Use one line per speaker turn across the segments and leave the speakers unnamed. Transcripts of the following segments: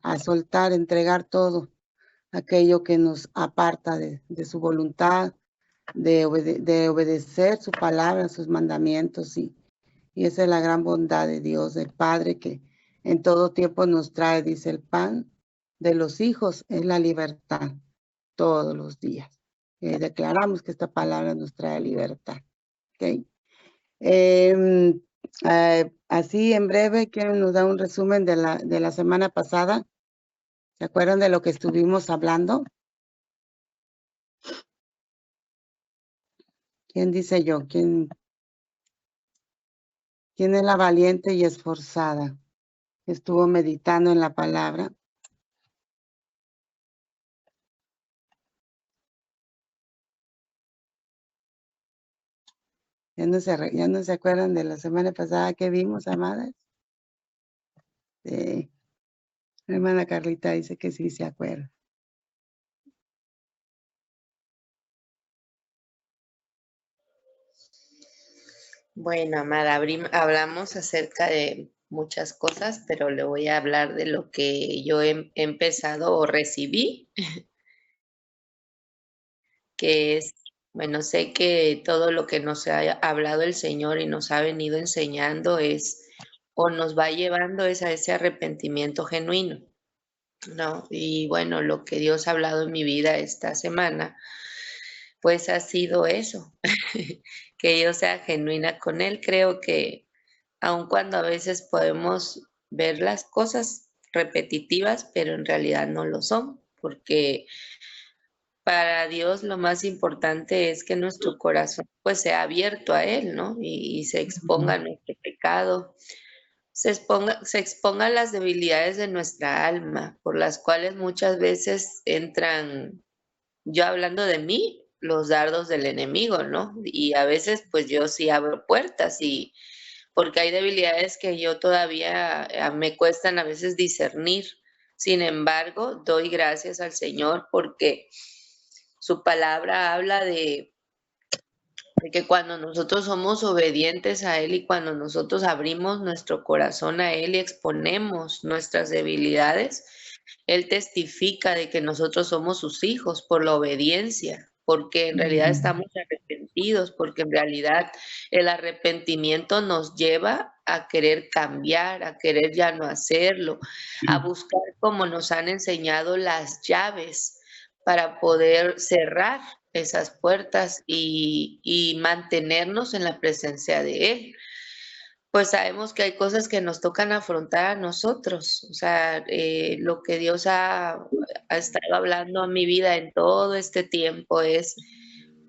a soltar, entregar todo aquello que nos aparta de su voluntad, de obedecer su palabra, sus mandamientos, y esa es la gran bondad de Dios, el Padre, que en todo tiempo nos trae, dice, el pan de los hijos es la libertad todos los días. Declaramos que esta palabra nos trae libertad. ¿Okay? Así en breve, ¿quién nos da un resumen de la semana pasada? ¿Se acuerdan de lo que estuvimos hablando? ¿Quién dice yo? ¿Quién es la valiente y esforzada? Estuvo meditando en la palabra. ¿Ya no se acuerdan de la semana pasada que vimos, amadas? Sí. Mi hermana Carlita dice que sí se acuerda.
Bueno, amada, hablamos acerca de muchas cosas, pero le voy a hablar de lo que yo he empezado o recibí, que es, bueno, sé que todo lo que nos ha hablado el Señor y nos ha venido enseñando es, o nos va llevando es a ese arrepentimiento genuino, ¿no? Y bueno, lo que Dios ha hablado en mi vida esta semana, pues ha sido eso, que yo sea genuina con Él. Creo que aun cuando a veces podemos ver las cosas repetitivas, pero en realidad no lo son, porque para Dios lo más importante es que nuestro corazón pues sea abierto a Él, ¿no? Y se exponga a nuestro pecado, se exponga a las debilidades de nuestra alma, por las cuales muchas veces entran, yo hablando de mí, los dardos del enemigo, ¿no? Y a veces pues yo sí abro puertas y porque hay debilidades que yo todavía me cuestan a veces discernir. Sin embargo, doy gracias al Señor porque su palabra habla de que cuando nosotros somos obedientes a Él y cuando nosotros abrimos nuestro corazón a Él y exponemos nuestras debilidades, Él testifica de que nosotros somos sus hijos por la obediencia, porque en realidad estamos arrepentidos, porque en realidad el arrepentimiento nos lleva a querer cambiar, a querer ya no hacerlo, a buscar como nos han enseñado las llaves para poder cerrar esas puertas y mantenernos en la presencia de Él. Pues sabemos que hay cosas que nos tocan afrontar a nosotros, o sea, lo que Dios ha estado hablando a mi vida en todo este tiempo es,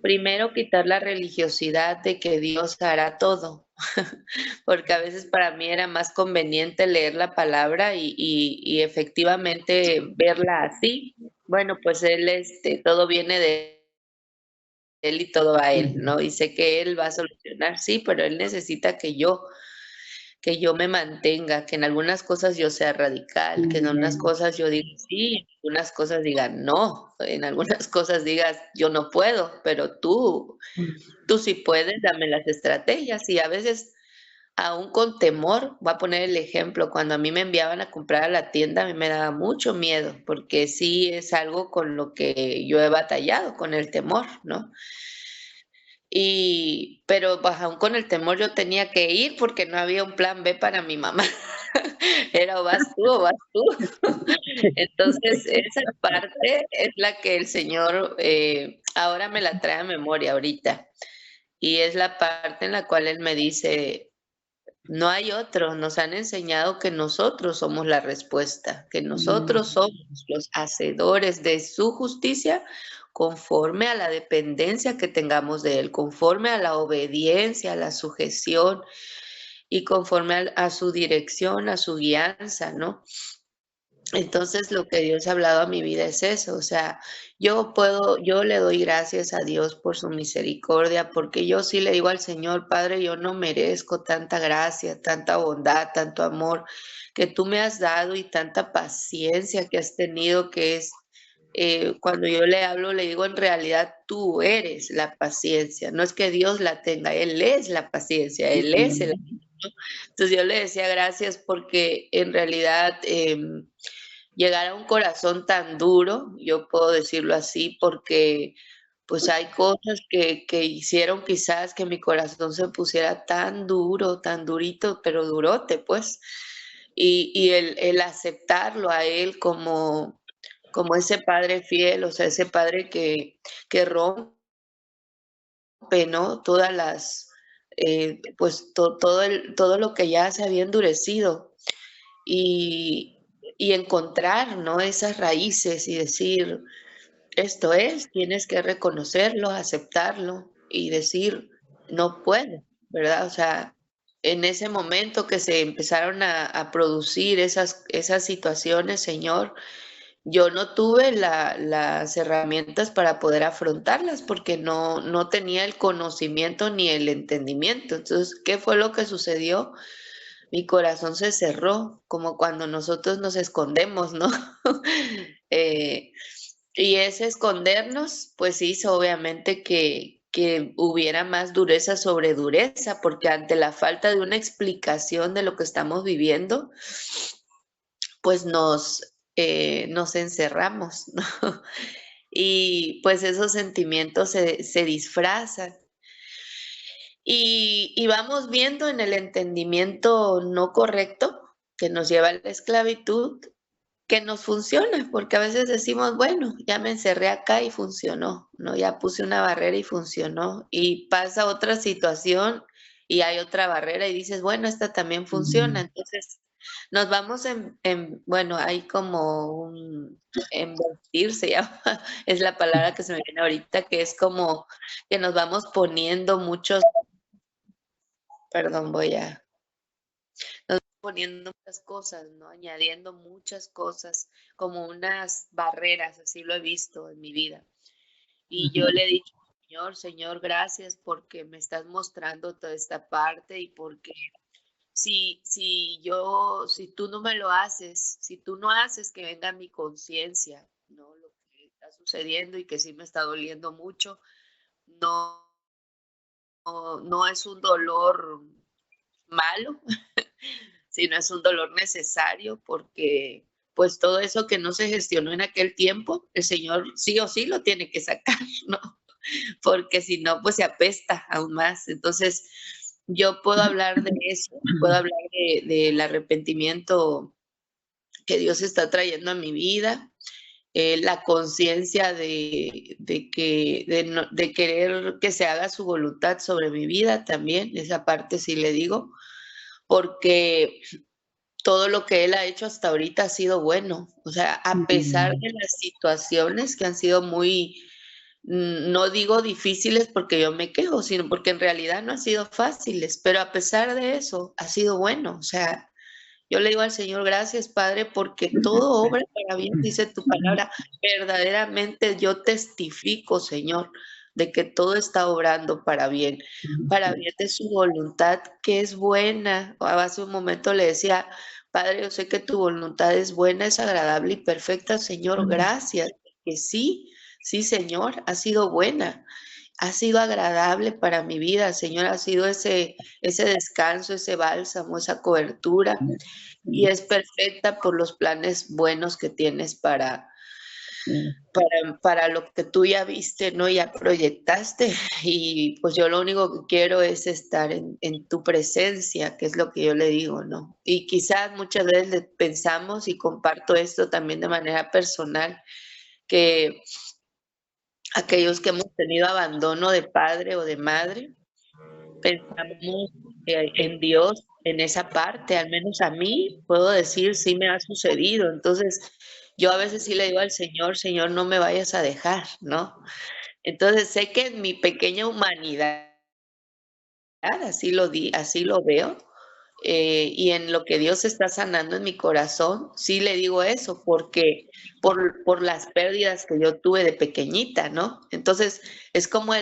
primero, quitar la religiosidad de que Dios hará todo, porque a veces para mí era más conveniente leer la palabra y efectivamente verla así. Bueno, pues Él, todo viene de Él y todo a Él, ¿no? Y sé que Él va a solucionar, sí, pero Él necesita que yo me mantenga, que en algunas cosas yo sea radical, que en algunas cosas yo diga sí, en algunas cosas diga no, en algunas cosas digas yo no puedo, pero tú sí puedes, dame las estrategias. Y a veces, aún con temor, voy a poner el ejemplo, cuando a mí me enviaban a comprar a la tienda, a mí me daba mucho miedo, porque sí es algo con lo que yo he batallado, con el temor, ¿no? Pero pues, aún con el temor yo tenía que ir porque no había un plan B para mi mamá. Era o vas tú o vas tú. Entonces, esa parte es la que el Señor, ahora me la trae a memoria ahorita. Y es la parte en la cual Él me dice: "No hay otro". Nos han enseñado que nosotros somos la respuesta, que nosotros somos los hacedores de su justicia conforme a la dependencia que tengamos de Él, conforme a la obediencia, a la sujeción y conforme a su dirección, a su guianza, ¿no? Entonces, lo que Dios ha hablado a mi vida es eso, o sea, yo le doy gracias a Dios por su misericordia, porque yo sí le digo al Señor: "Padre, yo no merezco tanta gracia, tanta bondad, tanto amor que tú me has dado y tanta paciencia que has tenido", que es, cuando yo le hablo, le digo: "En realidad tú eres la paciencia, no es que Dios la tenga, Él es la paciencia, Él es el amor", ¿no? Entonces, yo le decía gracias porque en realidad, llegar a un corazón tan duro, yo puedo decirlo así, porque pues hay cosas que hicieron quizás que mi corazón se pusiera tan duro, tan durito, pero durote, pues. Y el aceptarlo a él como ese padre fiel, o sea, ese padre que rompe, ¿no? Todas las, pues todo lo que ya se había endurecido y, y encontrar, ¿no? Esas raíces y decir, esto es, tienes que reconocerlo, aceptarlo y decir, no puedo, ¿verdad? O sea, en ese momento que se empezaron a producir esas situaciones, Señor, yo no tuve las herramientas para poder afrontarlas porque no tenía el conocimiento ni el entendimiento. Entonces, ¿qué fue lo que sucedió? Mi corazón se cerró, como cuando nosotros nos escondemos, ¿no? Eh, y ese escondernos, pues hizo obviamente que hubiera más dureza sobre dureza, porque ante la falta de una explicación de lo que estamos viviendo, pues nos encerramos, ¿no? Y pues esos sentimientos se disfrazan. Y vamos viendo en el entendimiento no correcto que nos lleva a la esclavitud, que nos funciona, porque a veces decimos, bueno, ya me encerré acá y funcionó, ¿no? Ya puse una barrera y funcionó. Y pasa otra situación y hay otra barrera y dices, bueno, esta también funciona. Entonces, nos vamos bueno, hay como un embestir, se llama, es la palabra que se me viene ahorita, que es como que nos vamos poniendo muchos, perdón, poniendo muchas cosas, ¿no? Añadiendo muchas cosas, como unas barreras, así lo he visto en mi vida. Y yo le he dicho, Señor, gracias porque me estás mostrando toda esta parte y porque si tú no me lo haces, si tú no haces que venga mi conciencia, ¿no? Lo que está sucediendo y que sí me está doliendo mucho, no, no es un dolor malo, sino es un dolor necesario porque pues todo eso que no se gestionó en aquel tiempo, el Señor sí o sí lo tiene que sacar, ¿no? Porque si no, pues se apesta aún más. Entonces, yo puedo hablar de eso, puedo hablar del arrepentimiento que Dios está trayendo a mi vida, la conciencia de querer que se haga su voluntad sobre mi vida también, esa parte sí le digo, porque todo lo que él ha hecho hasta ahorita ha sido bueno. O sea, a pesar de las situaciones que han sido muy, no digo difíciles porque yo me quejo, sino porque en realidad no han sido fáciles, pero a pesar de eso ha sido bueno. O sea, yo le digo al Señor, gracias Padre, porque todo obra para bien, dice tu palabra. Verdaderamente yo testifico, Señor, de que todo está obrando para bien de su voluntad, que es buena. Hace un momento le decía, Padre, yo sé que tu voluntad es buena, es agradable y perfecta, Señor, gracias, que sí, sí, Señor, ha sido buena. Ha sido agradable para mi vida, Señor, ha sido ese descanso, ese bálsamo, esa cobertura, y es perfecta por los planes buenos que tienes para lo que tú ya viste, ¿no? Ya proyectaste. Y pues yo lo único que quiero es estar en tu presencia, que es lo que yo le digo, ¿no? Y quizás muchas veces pensamos, y comparto esto también de manera personal, que aquellos que hemos tenido abandono de padre o de madre, pensamos en Dios en esa parte, al menos a mí puedo decir, sí me ha sucedido. Entonces, yo a veces sí le digo al Señor, Señor, no me vayas a dejar, ¿no? Entonces, sé que en mi pequeña humanidad, así lo veo, y en lo que Dios está sanando en mi corazón, sí le digo eso, porque por las pérdidas que yo tuve de pequeñita, ¿no? Entonces, es como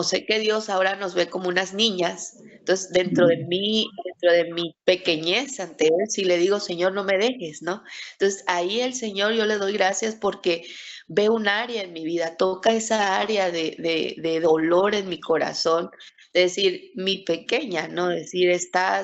sé que Dios ahora nos ve como unas niñas, entonces dentro de mi pequeñez ante Él, sí le digo, Señor, no me dejes, ¿no? Entonces, ahí el Señor, yo le doy gracias porque ve un área en mi vida, toca esa área de dolor en mi corazón, decir, mi pequeña, ¿no? Decir, está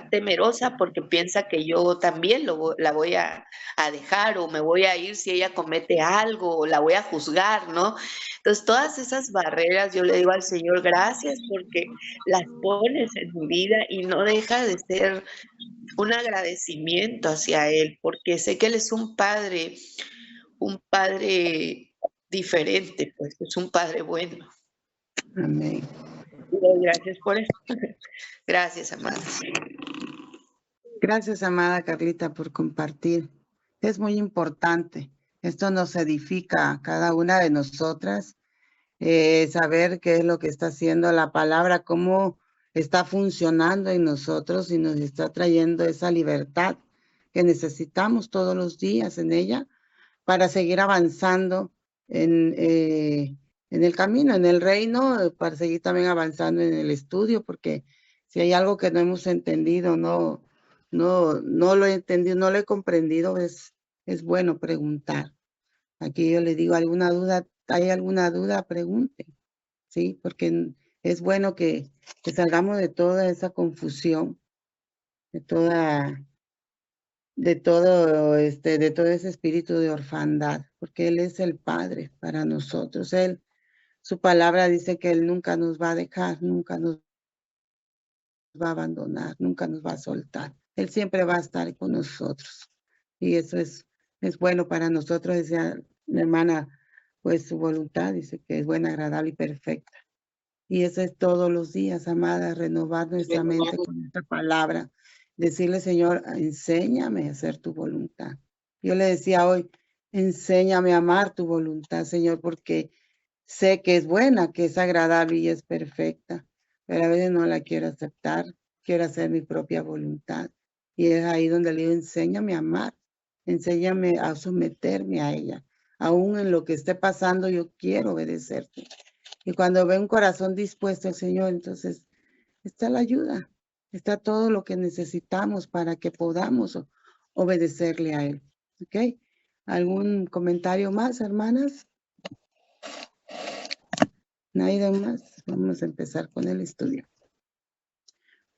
temerosa porque piensa que yo también la voy a dejar o me voy a ir si ella comete algo o la voy a juzgar, ¿no? Entonces, todas esas barreras, yo le digo al Señor, gracias porque las pones en mi vida y no deja de ser un agradecimiento hacia Él, porque sé que Él es un padre diferente, pues es un padre bueno.
Amén.
Y doy gracias por eso. Gracias, amadas.
Gracias, amada Carlita, por compartir. Es muy importante. Esto nos edifica a cada una de nosotras, saber qué es lo que está haciendo la palabra, cómo está funcionando en nosotros y nos está trayendo esa libertad que necesitamos todos los días en ella para seguir avanzando en el camino, en el reino, para seguir también avanzando en el estudio, porque si hay algo que no hemos entendido, no lo he entendido, no lo he comprendido, es bueno preguntar. Aquí yo le digo, ¿alguna duda? ¿Hay alguna duda? Pregunten, ¿sí? Porque es bueno que salgamos de toda esa confusión, de todo de todo ese espíritu de orfandad, porque Él es el Padre para nosotros. Su palabra dice que Él nunca nos va a dejar, nunca nos va a abandonar, nunca nos va a soltar. Él siempre va a estar con nosotros. Y eso es bueno para nosotros, decía mi hermana, pues su voluntad dice que es buena, agradable y perfecta. Y eso es todos los días, amada, renovar nuestra mente con esta palabra. Decirle, Señor, enséñame a hacer tu voluntad. Yo le decía hoy, enséñame a amar tu voluntad, Señor, porque sé que es buena, que es agradable y es perfecta, pero a veces no la quiero aceptar, quiero hacer mi propia voluntad. Y es ahí donde le digo, enséñame a amar, enséñame a someterme a ella. Aún en lo que esté pasando, yo quiero obedecerte. Y cuando ve un corazón dispuesto al Señor, entonces está la ayuda, está todo lo que necesitamos para que podamos obedecerle a Él. ¿Ok? ¿Algún comentario más, hermanas? ¿Nadie más? Vamos a empezar con el estudio.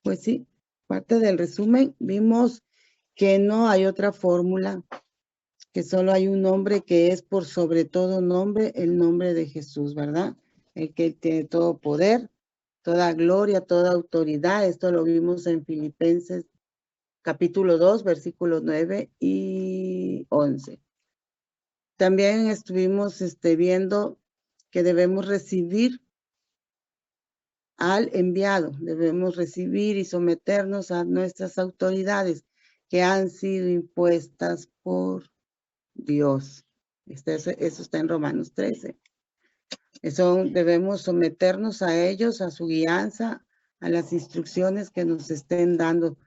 Pues sí, parte del resumen, vimos que no hay otra fórmula, que solo hay un nombre que es por sobre todo nombre, el nombre de Jesús, ¿verdad? El que tiene todo poder, toda gloria, toda autoridad. Esto lo vimos en Filipenses capítulo 2, versículos 9 y 11. También estuvimos viendo que debemos recibir al enviado, debemos recibir y someternos a nuestras autoridades que han sido impuestas por Dios. Eso está en Romanos 13. Debemos someternos a ellos, a su guianza, a las instrucciones que nos estén dando.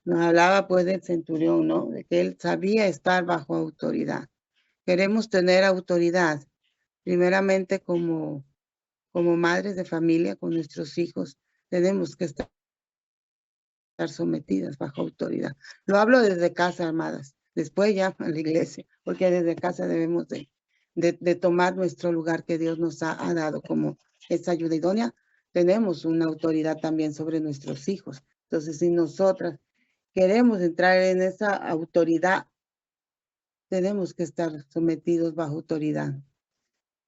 Nos hablaba pues del centurión, ¿no? De que él sabía estar bajo autoridad. Queremos tener autoridad, primeramente como madres de familia, con nuestros hijos, tenemos que estar sometidas bajo autoridad. Lo hablo desde casa, amadas, después ya a la iglesia, porque desde casa debemos de tomar nuestro lugar que Dios nos ha dado como esa ayuda idónea. Tenemos una autoridad también sobre nuestros hijos. Entonces, si nosotras queremos entrar en esa autoridad, tenemos que estar sometidos bajo autoridad.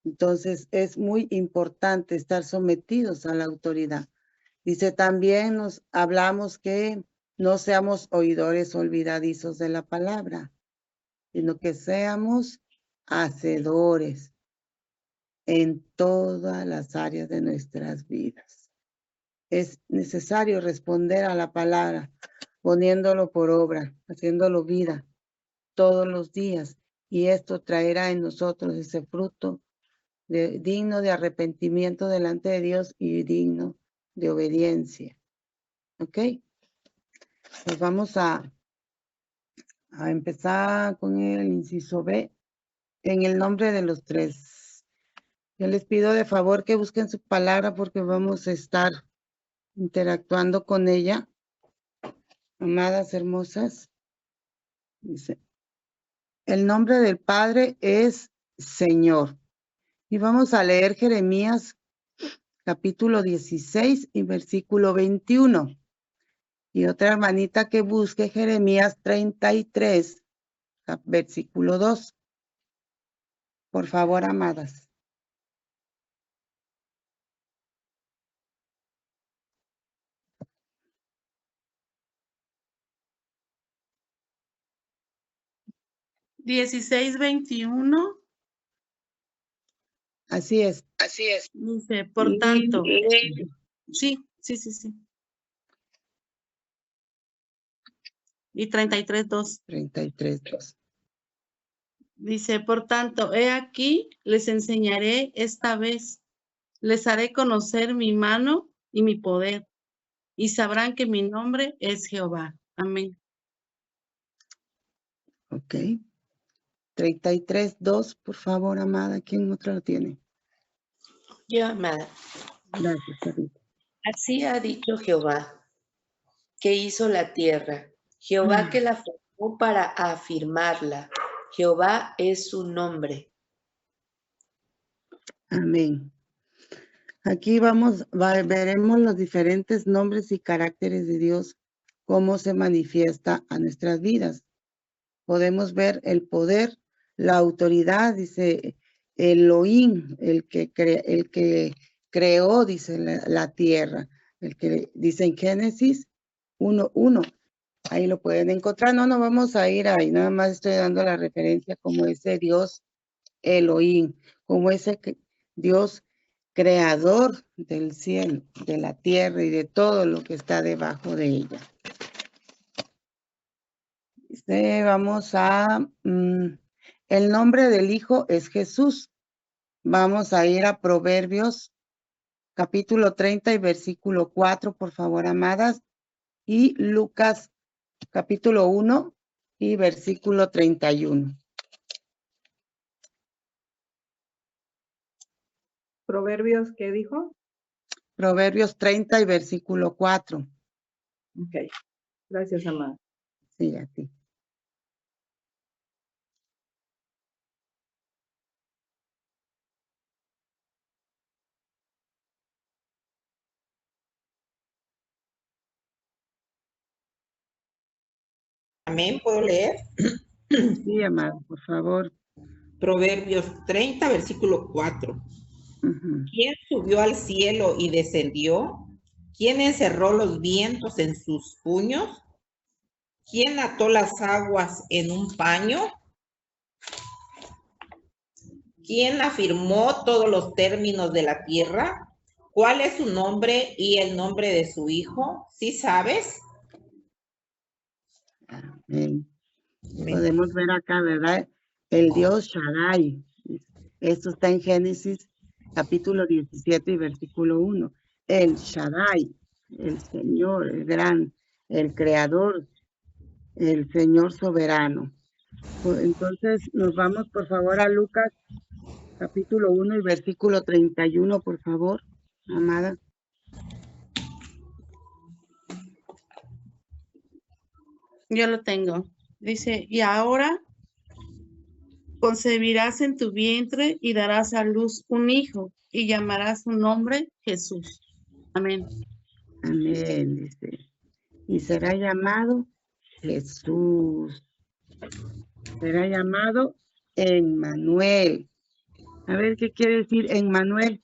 Entonces, es muy importante estar sometidos a la autoridad. Dice, también nos hablamos que no seamos oidores olvidadizos de la palabra, sino que seamos hacedores en todas las áreas de nuestras vidas. Es necesario responder a la palabra, poniéndolo por obra, haciéndolo vida todos los días. Y esto traerá en nosotros ese fruto digno de arrepentimiento delante de Dios y digno de obediencia. ¿Ok? Pues vamos a empezar con el inciso B, en el nombre de los tres. Yo les pido de favor que busquen su palabra porque vamos a estar interactuando con ella. Amadas hermosas, dice, el nombre del Padre es Señor. Y vamos a leer Jeremías capítulo 16 y versículo 21. Y otra hermanita que busque Jeremías 33, versículo 2. Por favor, amadas.
(16:21).
Así es.
Dice, por tanto, sí. Y 33:2.
33:2.
Dice, por tanto, he aquí, les enseñaré esta vez, les haré conocer mi mano y mi poder, y sabrán que mi nombre es Jehová. Amén.
Ok. 33:2, por favor, amada. ¿Quién otra lo tiene?
Yo, amada.
Gracias, Carlita.
Así ha dicho Jehová, que hizo la tierra, Jehová que la formó para afirmarla. Jehová es su nombre.
Amén. Aquí veremos los diferentes nombres y caracteres de Dios, cómo se manifiesta a nuestras vidas. Podemos ver el poder, la autoridad, dice Elohim, el que creó, dice la tierra, el que dice en Génesis 1:1. Ahí lo pueden encontrar. No vamos a ir ahí, nada más estoy dando la referencia como ese Dios Elohim, como ese Dios creador del cielo, de la tierra y de todo lo que está debajo de ella. Vamos a... el nombre del Hijo es Jesús. Vamos a ir a Proverbios, capítulo 30 y versículo 4, por favor, amadas. Y Lucas, capítulo 1 y versículo 31.
Proverbios, ¿qué dijo?
Proverbios 30 y versículo 4.
Ok. Gracias, amada.
Sí, a ti.
Amén, ¿puedo leer?
Sí, amado, por favor.
Proverbios 30, versículo 4. ¿Quién subió al cielo y descendió? ¿Quién encerró los vientos en sus puños? ¿Quién ató las aguas en un paño? ¿Quién afirmó todos los términos de la tierra? ¿Cuál es su nombre y el nombre de su hijo? ¿Sí sabes?
Amén. Podemos ver acá, ¿verdad? El Dios Shaddai. Esto está en Génesis, capítulo 17 y versículo 1. El Shaddai, el Señor, el gran, el Creador, el Señor soberano. Entonces, nos vamos, por favor, a Lucas, capítulo 1 y versículo 31, por favor, amada.
Yo lo tengo. Dice, y ahora concebirás en tu vientre y darás a luz un hijo y llamarás su nombre Jesús. Amén.
Amén, dice. Y será llamado Jesús. Será llamado Emmanuel. A ver, ¿qué quiere decir Emmanuel?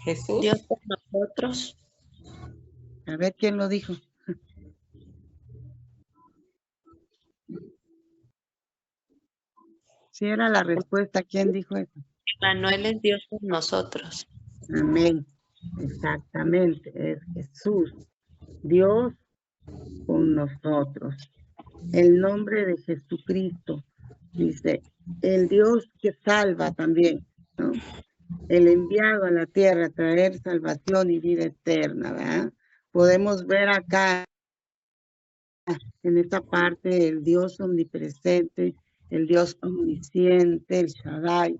Jesús.
Dios con nosotros.
A ver, ¿quién lo dijo? Si era la respuesta, ¿quién dijo eso?
Manuel es Dios con nosotros.
Amén. Exactamente, es Jesús, Dios con nosotros. El nombre de Jesucristo, dice, el Dios que salva también, ¿no? El enviado a la tierra a traer salvación y vida eterna, ¿verdad? Podemos ver acá, en esta parte, el Dios omnipresente, el Dios omnisciente, el Shaddai.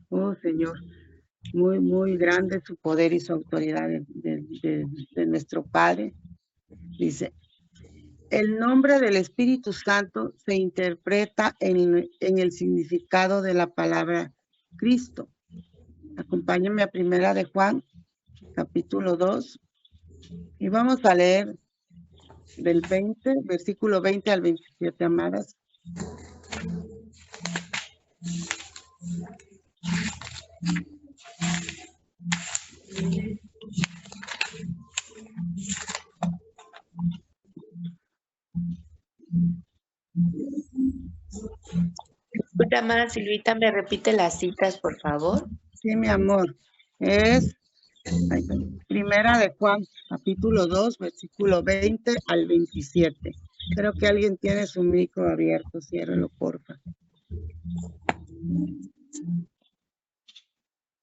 Oh, Señor, muy, muy grande su poder y su autoridad de nuestro Padre. Dice, el nombre del Espíritu Santo se interpreta en el significado de la palabra Cristo. Acompáñenme a Primera de Juan, capítulo 2, y vamos a leer del 20, versículo 20 al 27, amadas.
Disculpa, amada Silvita, ¿me repite las citas, por favor?
Sí, mi amor, es Primera de Juan, capítulo 2, versículo 20 al 27. Creo que alguien tiene su micro abierto, ciérrelo, porfa.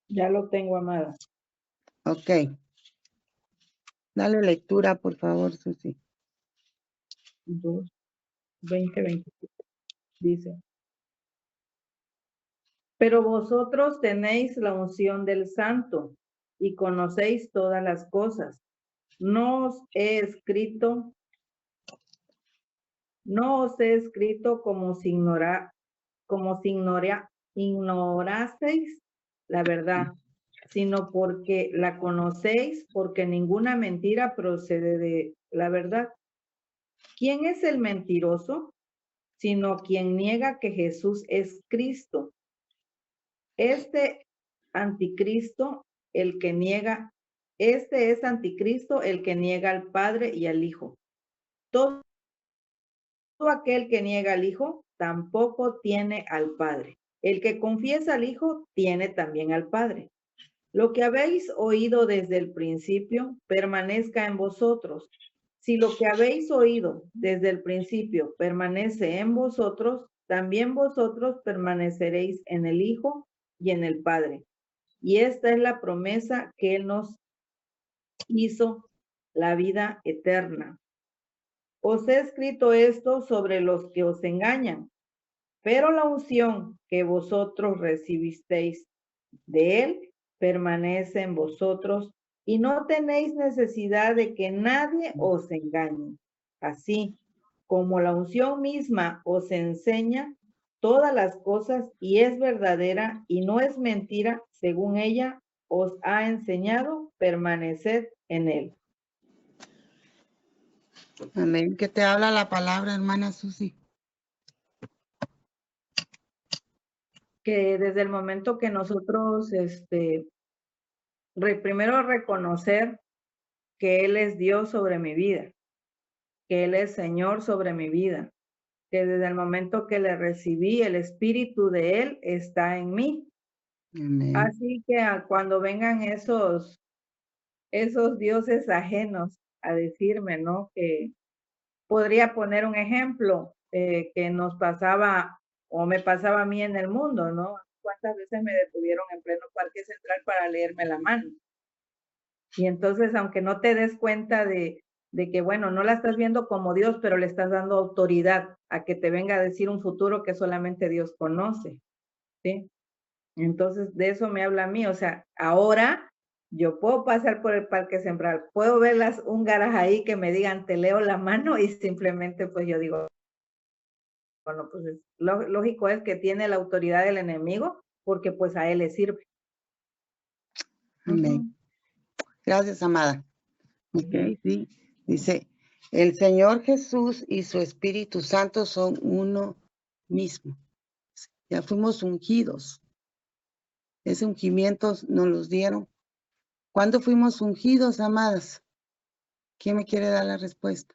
Ya lo tengo, amada.
Ok. Dale lectura, por favor, Susi.
2, 20, 27. Dice. Pero vosotros tenéis la unción del Santo y conocéis todas las cosas. No os he escrito como si ignoraseis la verdad, sino porque la conocéis, porque ninguna mentira procede de la verdad. ¿Quién es el mentiroso? Sino quien niega que Jesús es Cristo. Este es anticristo el que niega al Padre y al Hijo. Todo aquel que niega al Hijo tampoco tiene al Padre. El que confiesa al Hijo tiene también al Padre. Lo que habéis oído desde el principio permanezca en vosotros. Si lo que habéis oído desde el principio permanece en vosotros, también vosotros permaneceréis en el Hijo y en el Padre. Y esta es la promesa que Él nos hizo, la vida eterna. Os he escrito esto sobre los que os engañan, pero la unción que vosotros recibisteis de Él permanece en vosotros y no tenéis necesidad de que nadie os engañe. Así como la unción misma os enseña todas las cosas y es verdadera y no es mentira, según ella os ha enseñado, permaneced en Él.
Amén. ¿Qué te habla la palabra, hermana Susi?
Que desde el momento que nosotros, primero reconocer que Él es Dios sobre mi vida, que Él es Señor sobre mi vida, que desde el momento que le recibí, el Espíritu de Él está en mí.
Amén.
Así que cuando vengan esos dioses ajenos a decirme, ¿no? Que podría poner un ejemplo que nos pasaba o me pasaba a mí en el mundo, ¿no? ¿Cuántas veces me detuvieron en pleno Parque Central para leerme la mano? Y entonces, aunque no te des cuenta de que, bueno, no la estás viendo como Dios, pero le estás dando autoridad a que te venga a decir un futuro que solamente Dios conoce, ¿sí? Entonces, de eso me habla a mí. O sea, ahora yo puedo pasar por el Parque Central, puedo ver las húngaras ahí que me digan, te leo la mano, y simplemente pues yo digo, bueno, pues lógico es que tiene la autoridad del enemigo, porque pues a él le sirve.
Amén. Gracias, amada. Ok, sí. Dice, el Señor Jesús y su Espíritu Santo son uno mismo. Ya fuimos ungidos. Ese ungimiento nos los dieron. ¿Cuándo fuimos ungidos, amadas? ¿Quién me quiere dar la respuesta?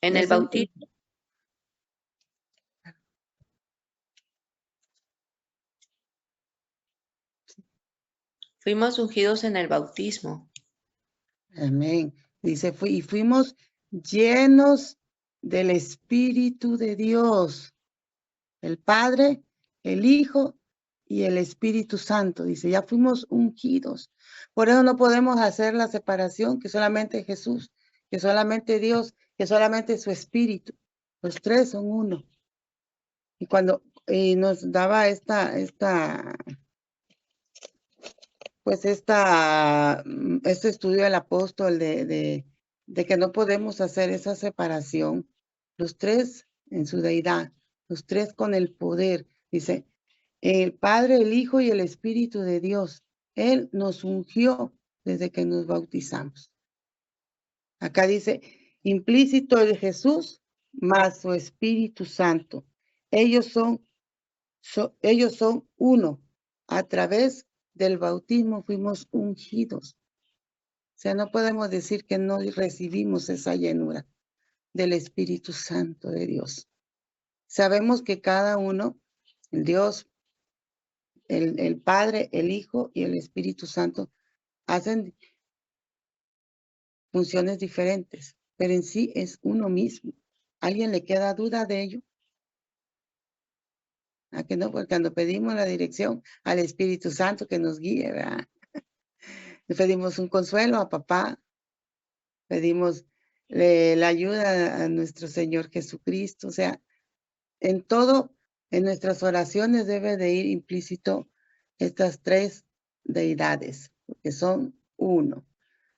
En el bautismo. Fuimos ungidos en el bautismo.
Amén. Dice, y fuimos llenos del Espíritu de Dios. El Padre, el Hijo y el Espíritu Santo. Dice, ya fuimos ungidos. Por eso no podemos hacer la separación que solamente Jesús, que solamente Dios, que solamente su Espíritu. Los tres son uno. Y cuando nos daba este estudio del apóstol de que no podemos hacer esa separación. Los tres en su deidad, los tres con el poder. Dice, el Padre, el Hijo y el Espíritu de Dios. Él nos ungió desde que nos bautizamos. Acá dice, implícito el Jesús más su Espíritu Santo. Ellos son uno. A través del bautismo fuimos ungidos. O sea, no podemos decir que no recibimos esa llenura del Espíritu Santo de Dios. Sabemos que cada uno, el Dios, el Padre, el Hijo y el Espíritu Santo, hacen funciones diferentes, pero en sí es uno mismo. ¿Alguien le queda duda de ello? ¿A que no? Porque cuando pedimos la dirección al Espíritu Santo que nos guíe, ¿verdad? Le pedimos un consuelo a papá, pedimos la ayuda a nuestro Señor Jesucristo. O sea, en todo, en nuestras oraciones debe de ir implícito estas tres deidades, porque son uno.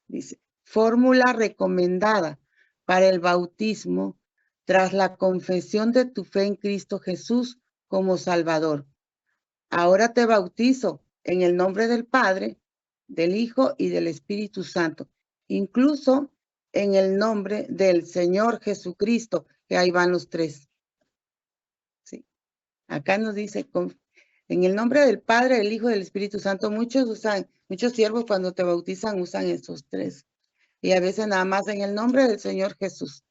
Dice, fórmula recomendada para el bautismo tras la confesión de tu fe en Cristo Jesús como Salvador. Ahora te bautizo en el nombre del Padre, del Hijo y del Espíritu Santo, incluso en el nombre del Señor Jesucristo, que ahí van los tres. Sí. Acá nos dice, en el nombre del Padre, del Hijo y del Espíritu Santo, muchos siervos cuando te bautizan usan esos tres. Y a veces nada más en el nombre del Señor Jesús,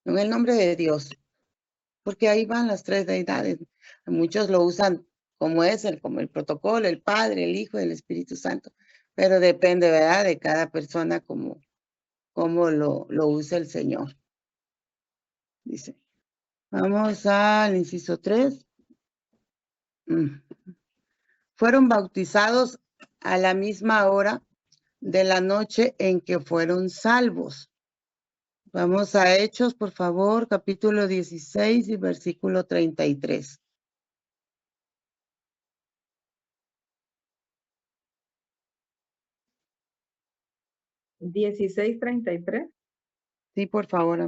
no en el nombre de Dios, porque ahí van las tres deidades. Muchos lo usan como el protocolo, el Padre, el Hijo y el Espíritu Santo, pero depende, ¿verdad?, de cada persona como lo usa el Señor. Dice, vamos al inciso 3. Fueron bautizados a la misma hora de la noche en que fueron salvos. Vamos a Hechos, por favor, capítulo 16 y versículo 33.
¿16:33?
Sí, por favor.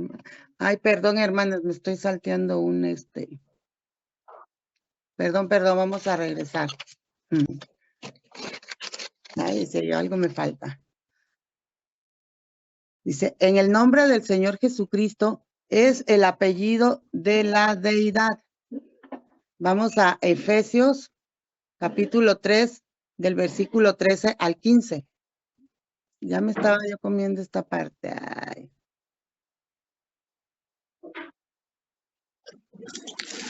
Ay, perdón, hermanas, me estoy salteando Perdón, vamos a regresar. Ay, en serio, algo me falta. Dice, en el nombre del Señor Jesucristo es el apellido de la deidad. Vamos a Efesios, capítulo 3, del versículo 13 al 15. Ya me estaba yo comiendo esta parte. Ay.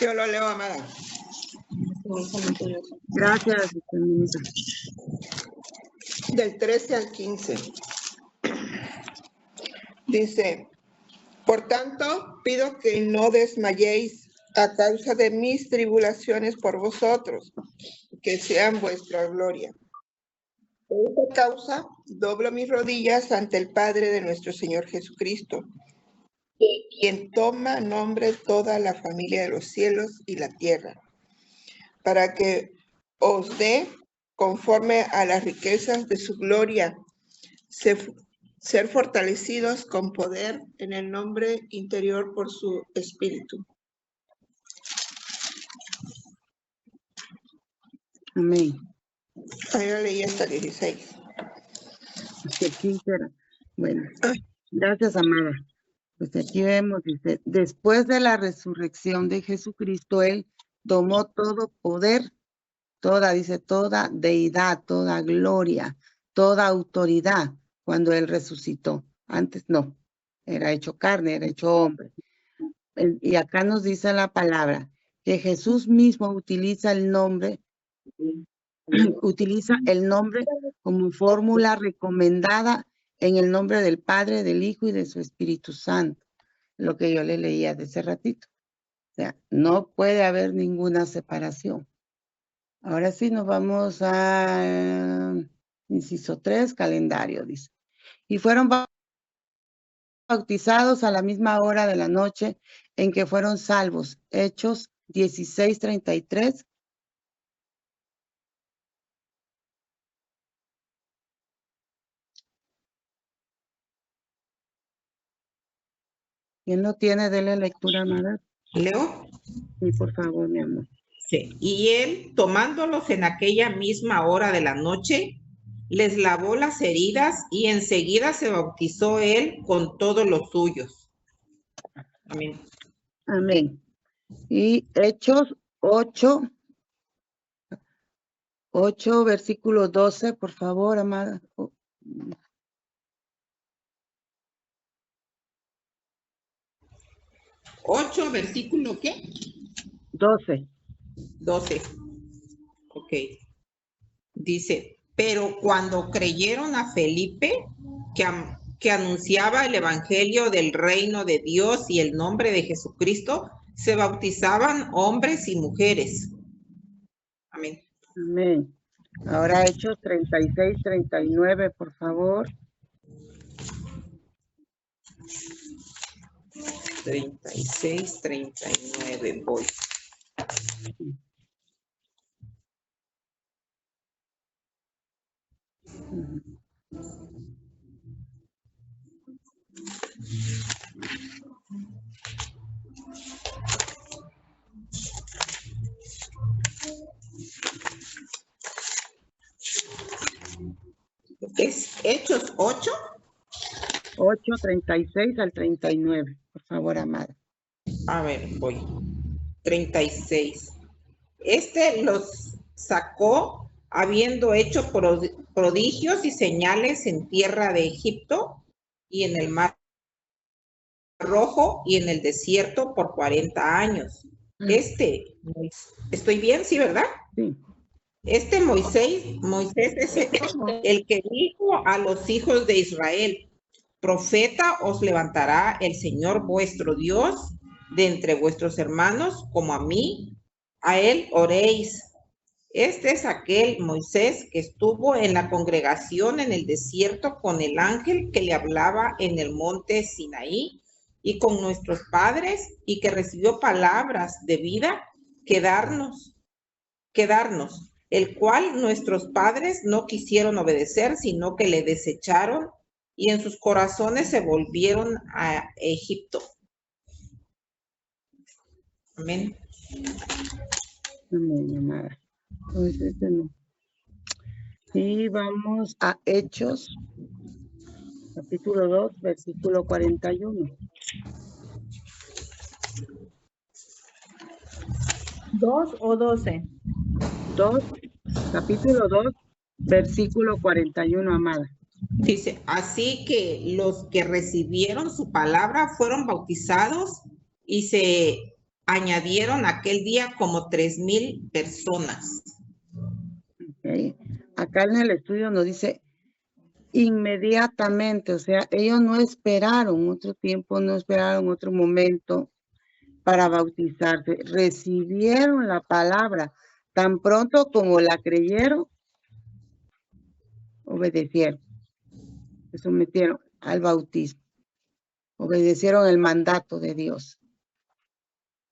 Yo lo leo, amada.
Gracias, ministra.
Del 13 al 15. Dice, por tanto, pido que no desmayéis a causa de mis tribulaciones por vosotros, que sean vuestra gloria. Por esta causa, doblo mis rodillas ante el Padre de nuestro Señor Jesucristo, quien toma nombre toda la familia de los cielos y la tierra, para que os dé, conforme a las riquezas de su gloria, ser fortalecidos con poder en el nombre interior por su Espíritu.
Amén.
Ahí lo leí hasta el 16.
Que 15 era. Bueno, gracias, amada. Pues aquí vemos, dice, después de la resurrección de Jesucristo, Él tomó todo poder, toda deidad, toda gloria, toda autoridad, cuando Él resucitó. Antes no, era hecho carne, era hecho hombre. Y acá nos dice la palabra, que Jesús mismo utiliza el nombre como fórmula recomendada en el nombre del Padre, del Hijo y de su Espíritu Santo. Lo que yo le leía de ese ratito. O sea, no puede haber ninguna separación. Ahora sí nos vamos a inciso 3, calendario, dice. Y fueron bautizados a la misma hora de la noche en que fueron salvos. Hechos 16:33. ¿Quién lo tiene? Dele lectura, amada.
Leo.
Sí, por favor, mi amor.
Sí. Y él, tomándolos en aquella misma hora de la noche, les lavó las heridas y enseguida se bautizó él con todos los suyos. Amén.
Amén. Y Hechos 8, versículo 12, por favor, amada.
8, versículo, ¿qué?
12.
12. Ok. Dice, pero cuando creyeron a Felipe, que anunciaba el evangelio del reino de Dios y el nombre de Jesucristo, se bautizaban hombres y mujeres. Amén.
Amén. Ahora Hechos 36, 39, por favor.
36, 39, voy. ¿Es Hechos 8?
8, 36 al 39, por favor, amada.
A ver, voy. 36. Este los sacó habiendo hecho prodigios y señales en tierra de Egipto y en el mar Rojo y en el desierto por 40 años. ¿Estoy bien? Sí, ¿verdad?
Sí.
Moisés es el que dijo a los hijos de Israel: profeta os levantará el Señor vuestro Dios de entre vuestros hermanos, como a mí, a él oréis. Este es aquel Moisés que estuvo en la congregación en el desierto con el ángel que le hablaba en el monte Sinaí y con nuestros padres, y que recibió palabras de vida que darnos, el cual nuestros padres no quisieron obedecer, sino que le desecharon, y en sus corazones se volvieron a Egipto. Amén.
Amén, amada. Pues no. Y vamos a Hechos, capítulo 2, versículo 41.
2 o 12.
2, capítulo 2, versículo 41, amada.
Dice, así que los que recibieron su palabra fueron bautizados y se añadieron aquel día como 3,000 personas.
Okay. Acá en el estudio nos dice inmediatamente, o sea, ellos no esperaron otro tiempo, no esperaron otro momento para bautizarse, recibieron la palabra, tan pronto como la creyeron, obedecieron, se sometieron al bautismo, obedecieron el mandato de Dios.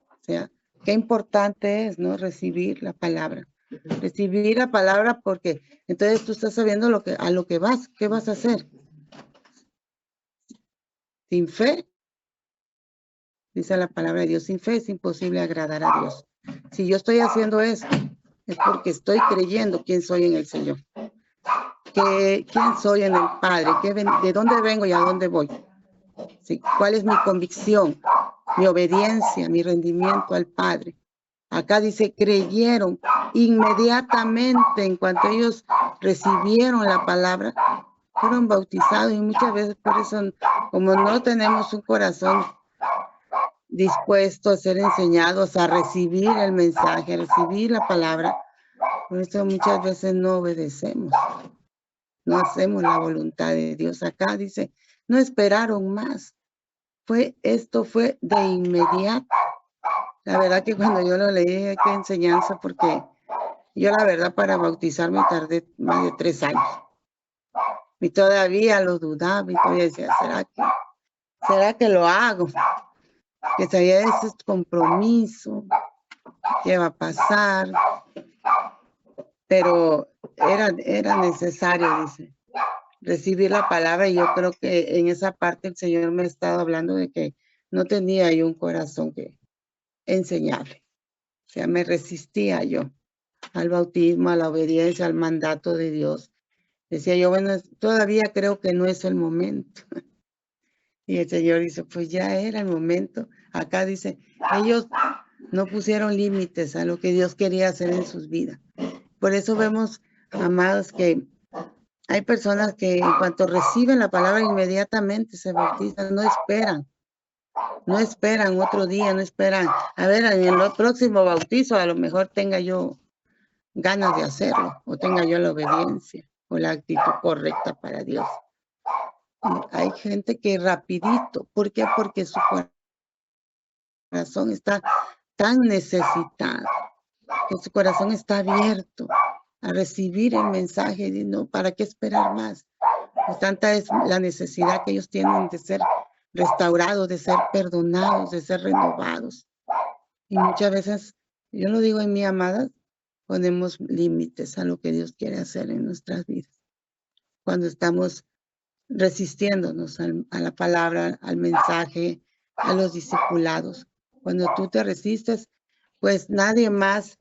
O sea, qué importante es, ¿no? Recibir la palabra. Recibir la palabra porque entonces tú estás sabiendo a lo que vas, ¿qué vas a hacer? Sin fe, dice la palabra de Dios, sin fe es imposible agradar a Dios. Si yo estoy haciendo eso, es porque estoy creyendo quién soy en el Señor. Quién soy en el Padre, de dónde vengo y a dónde voy. ¿Sí? ¿Cuál es mi convicción, mi obediencia, mi rendimiento al Padre? Acá dice, creyeron inmediatamente en cuanto ellos recibieron la palabra, fueron bautizados, y muchas veces por eso, como no tenemos un corazón dispuesto a ser enseñados, a recibir el mensaje, a recibir la palabra, por eso muchas veces no obedecemos, no hacemos la voluntad de Dios. Acá dice, no esperaron más, esto fue de inmediato. La verdad que cuando yo lo leí, qué enseñanza, porque yo la verdad para bautizarme tardé más de 3 años. Y todavía lo dudaba y todavía decía, ¿será que lo hago? Que sabía ese compromiso, qué va a pasar. Pero era necesario, dice, recibir la palabra, y yo creo que en esa parte el Señor me ha estado hablando de que no tenía yo un corazón que enseñable. O sea, me resistía yo al bautismo, a la obediencia, al mandato de Dios. Decía yo, bueno, todavía creo que no es el momento. Y el Señor dice, pues ya era el momento. Acá dice, ellos no pusieron límites a lo que Dios quería hacer en sus vidas. Por eso vemos, amados, que hay personas que en cuanto reciben la palabra inmediatamente se bautizan, no esperan otro día, no esperan, a ver, en el próximo bautizo a lo mejor tenga yo ganas de hacerlo, o tenga yo la obediencia, o la actitud correcta para Dios. Y hay gente que rapidito, ¿por qué? Porque su corazón está tan necesitado, que su corazón está abierto a recibir el mensaje de no, ¿para qué esperar más? Pues tanta es la necesidad que ellos tienen de ser restaurados, de ser perdonados, de ser renovados. Y muchas veces, yo lo digo en mi amada, ponemos límites a lo que Dios quiere hacer en nuestras vidas. Cuando estamos resistiéndonos a la palabra, al mensaje, a los discipulados. Cuando tú te resistes, pues nadie más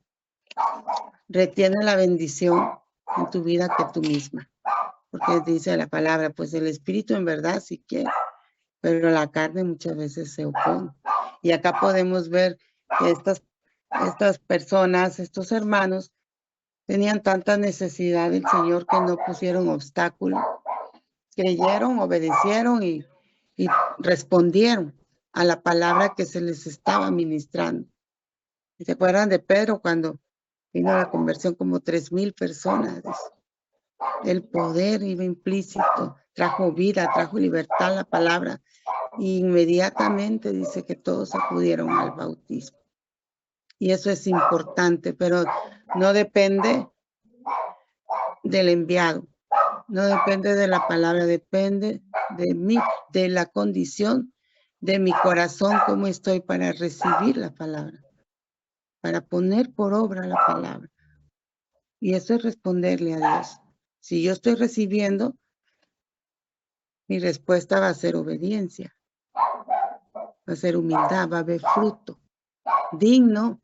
retiene la bendición en tu vida que tú misma. Porque dice la palabra, pues el espíritu en verdad sí quiere, pero la carne muchas veces se opone. Y acá podemos ver que estas personas, estos hermanos, tenían tanta necesidad del Señor que no pusieron obstáculo. Creyeron, obedecieron y respondieron a la palabra que se les estaba ministrando. ¿Se acuerdan de Pedro cuando vino a la conversión como 3,000 personas? El poder iba implícito, trajo vida, trajo libertad la palabra. Y inmediatamente dice que todos acudieron al bautismo. Y eso es importante, pero no depende del enviado. No depende de la palabra, depende de mí, de la condición de mi corazón, cómo estoy para recibir la palabra, para poner por obra la palabra. Y eso es responderle a Dios. Si yo estoy recibiendo, mi respuesta va a ser obediencia, va a ser humildad, va a haber fruto digno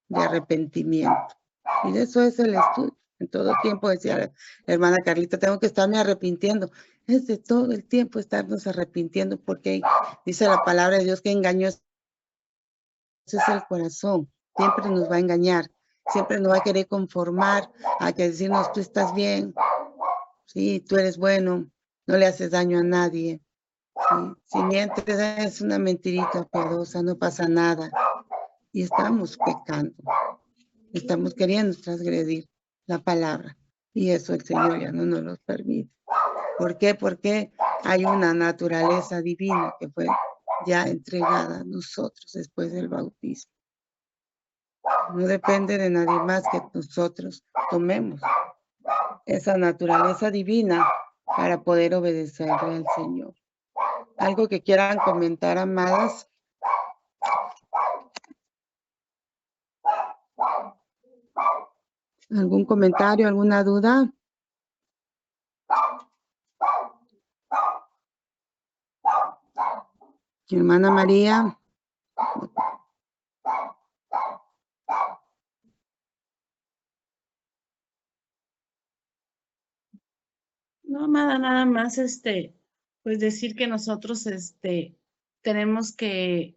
de arrepentimiento. Y de eso es el estudio. En todo tiempo decía la hermana Carlita, tengo que estarme arrepintiendo. Es de todo el tiempo estarnos arrepintiendo porque dice la palabra de Dios que engañoso es el corazón. Siempre nos va a engañar. Siempre nos va a querer conformar, a que decirnos tú estás bien, sí, tú eres bueno, no le haces daño a nadie. Sí, si mientes es una mentirita piadosa, no pasa nada. Y estamos pecando. Estamos queriendo transgredir la palabra. Y eso el Señor ya no nos lo permite. ¿Por qué? Porque hay una naturaleza divina que fue ya entregada a nosotros después del bautismo. No depende de nadie más que nosotros tomemos esa naturaleza divina para poder obedecerle al Señor. ¿Algo que quieran comentar, amadas? ¿Algún comentario, alguna duda? Hermana María.
No, amada, nada más, pues decir que nosotros, tenemos que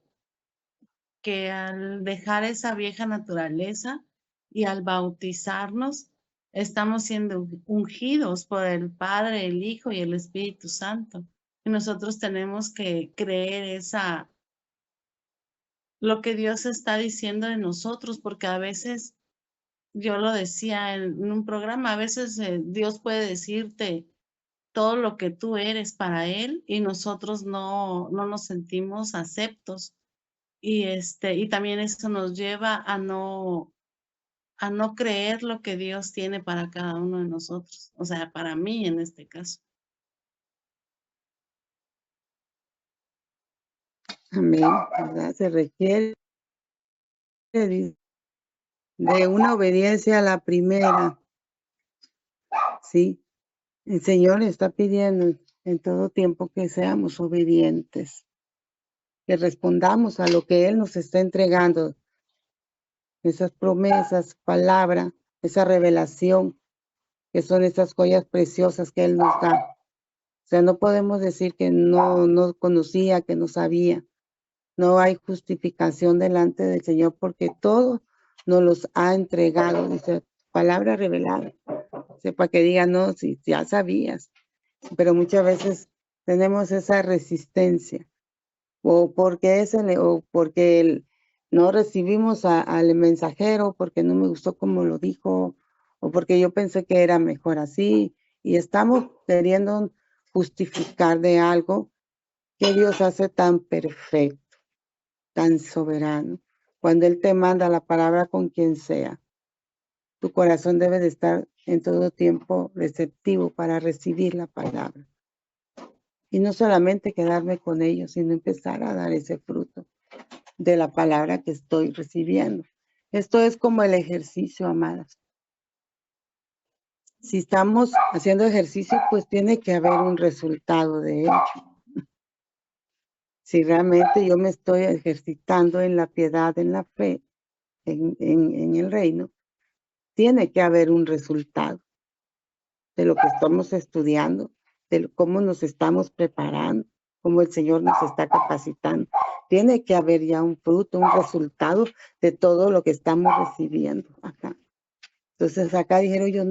al dejar esa vieja naturaleza y al bautizarnos, estamos siendo ungidos por el Padre, el Hijo y el Espíritu Santo. Y nosotros tenemos que creer lo que Dios está diciendo de nosotros, porque a veces, yo lo decía en un programa, a veces Dios puede decirte todo lo que tú eres para Él y nosotros no nos sentimos aceptos. Y también eso nos lleva a no creer lo que Dios tiene para cada uno de nosotros, o sea, para mí en este caso.
Amén, ¿verdad? Se requiere de una obediencia a la primera. Sí, el Señor está pidiendo en todo tiempo que seamos obedientes. que respondamos a lo que Él nos está entregando, esas promesas, palabra, esa revelación, que son esas joyas preciosas que Él nos da. O sea, no podemos decir que no conocía, que no sabía. No hay justificación delante del Señor porque todo nos los ha entregado, dice, palabra revelada. Para que digan, no, si ya sabías. Pero muchas veces tenemos esa resistencia. O porque no recibimos al mensajero, porque no me gustó como lo dijo, o porque yo pensé que era mejor así. Y estamos queriendo justificar de algo que Dios hace tan perfecto, tan soberano. Cuando Él te manda la palabra con quien sea, tu corazón debe de estar en todo tiempo receptivo para recibir la palabra. Y no solamente quedarme con ellos, sino empezar a dar ese fruto de la palabra que estoy recibiendo. Esto es como el ejercicio, amadas. Si estamos haciendo ejercicio, pues tiene que haber un resultado de ello. Si realmente yo me estoy ejercitando en la piedad, en la fe, en el reino, tiene que haber un resultado de lo que estamos estudiando, de cómo nos estamos preparando, cómo el Señor nos está capacitando. Tiene que haber ya un fruto, un resultado de todo lo que estamos recibiendo acá. Entonces acá dijeron yo,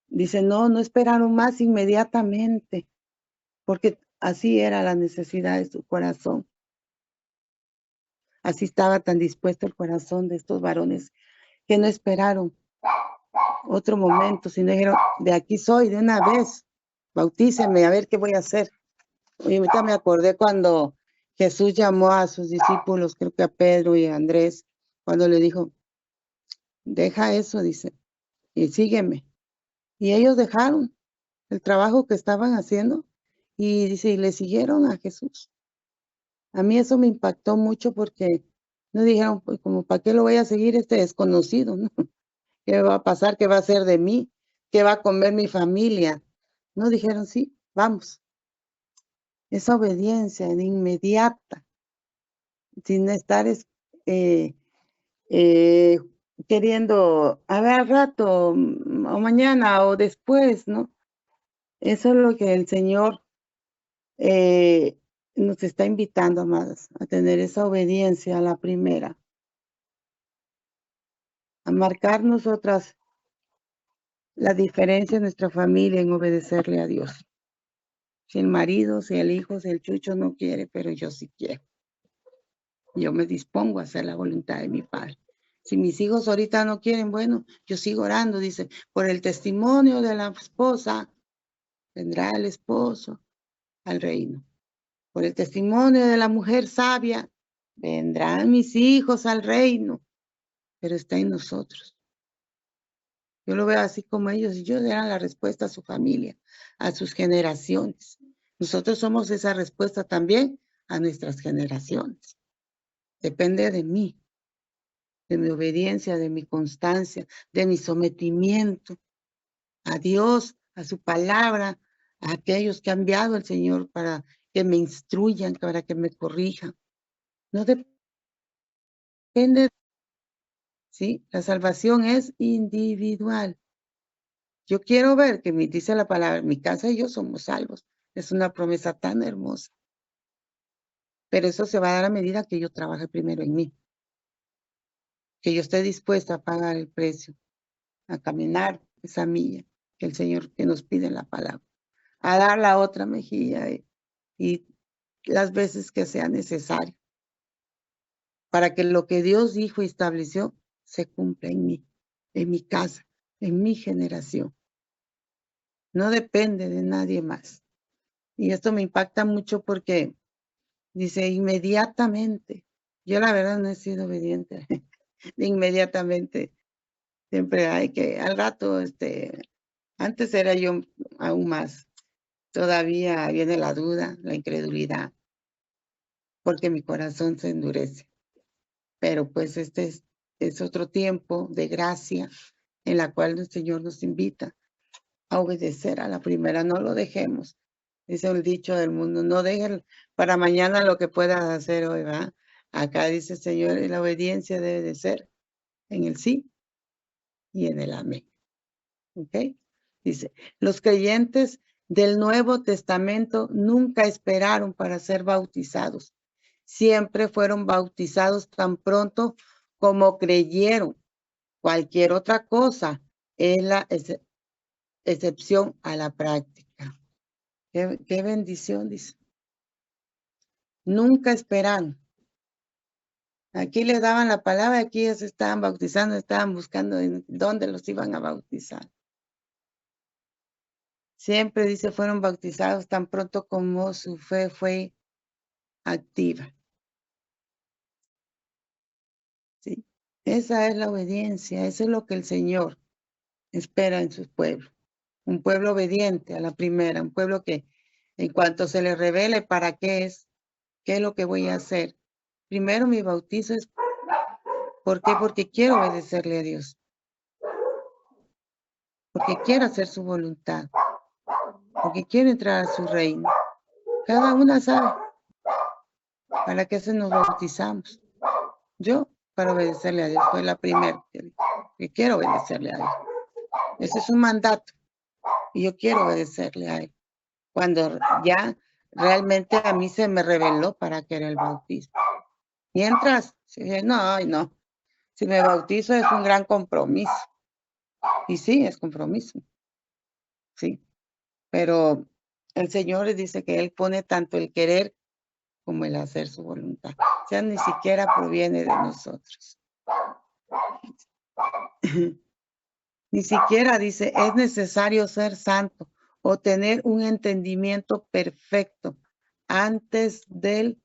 dice, no esperaron más inmediatamente, porque así era la necesidad de su corazón. Así estaba tan dispuesto el corazón de estos varones que no esperaron otro momento, sino dijeron, de aquí soy, de una vez, bautíceme, a ver qué voy a hacer. Y ahorita me acordé cuando Jesús llamó a sus discípulos, creo que a Pedro y a Andrés, cuando le dijo, deja eso, dice, y sígueme. Y ellos dejaron el trabajo que estaban haciendo y dice, y le siguieron a Jesús. A mí eso me impactó mucho porque no dijeron, pues como, ¿para qué lo voy a seguir este desconocido? ¿No? ¿Qué va a pasar? ¿Qué va a hacer de mí? ¿Qué va a comer mi familia? No dijeron, sí, vamos. Esa obediencia de inmediata, sin estar queriendo a ver al rato o mañana o después, ¿no? Eso es lo que el Señor nos está invitando, amadas, a tener esa obediencia a la primera, a marcar nosotras la diferencia en nuestra familia en obedecerle a Dios. Si el marido, si el hijo, si el chucho no quiere, pero yo sí quiero. Yo me dispongo a hacer la voluntad de mi Padre. Si mis hijos ahorita no quieren, bueno, yo sigo orando, dice, por el testimonio de la esposa, vendrá el esposo al reino. Por el testimonio de la mujer sabia, vendrán mis hijos al reino, pero está en nosotros. Yo lo veo así como ellos eran la respuesta a su familia, a sus generaciones. Nosotros somos esa respuesta también a nuestras generaciones. Depende de mí, de mi obediencia, de mi constancia, de mi sometimiento a Dios, a su palabra, a aquellos que ha enviado el Señor para que me instruyan, para que me corrijan. No depende, ¿sí? La salvación es individual. Yo quiero ver que dice la palabra, mi casa y yo somos salvos. Es una promesa tan hermosa. Pero eso se va a dar a medida que yo trabaje primero en mí. Que yo esté dispuesta a pagar el precio, a caminar esa milla que el Señor que nos pide en la palabra, a dar la otra mejilla y las veces que sea necesario para que lo que Dios dijo y estableció se cumpla en mí, en mi casa, en mi generación. No depende de nadie más. Y esto me impacta mucho porque dice inmediatamente. Yo la verdad no he sido obediente. Inmediatamente. Siempre hay que, al rato, antes era yo aún más. Todavía viene la duda, la incredulidad, porque mi corazón se endurece. Pero pues es otro tiempo de gracia en la cual el Señor nos invita a obedecer a la primera. No lo dejemos. Dice el dicho del mundo, no dejen para mañana lo que puedas hacer hoy, ¿va? Acá dice el Señor, y la obediencia debe de ser en el sí y en el amén. ¿Ok? Dice, los creyentes del Nuevo Testamento nunca esperaron para ser bautizados. Siempre fueron bautizados tan pronto como creyeron. Cualquier otra cosa es la excepción a la práctica. Qué bendición, dice. Nunca esperaron. Aquí les daban la palabra, aquí ellos estaban bautizando, estaban buscando en dónde los iban a bautizar. Siempre dice, fueron bautizados tan pronto como su fe fue activa. ¿Sí? Esa es la obediencia, eso es lo que el Señor espera en su pueblo. Un pueblo obediente a la primera, un pueblo que en cuanto se le revele para qué es lo que voy a hacer. Primero mi bautizo es, ¿por qué? Porque quiero obedecerle a Dios. Porque quiero hacer su voluntad. Porque quiero entrar a su reino. Cada una sabe para qué se nos bautizamos. Yo, para obedecerle a Dios, fue la primera que quiero obedecerle a Dios. Ese es un mandato y yo quiero obedecerle a Él. Cuando ya realmente a mí se me reveló para qué era el bautismo. Mientras, no, si me bautizo es un gran compromiso. Y sí, es compromiso. Sí, pero el Señor le dice que Él pone tanto el querer como el hacer su voluntad. O sea, ni siquiera proviene de nosotros. Ni siquiera dice, es necesario ser santo o tener un entendimiento perfecto antes del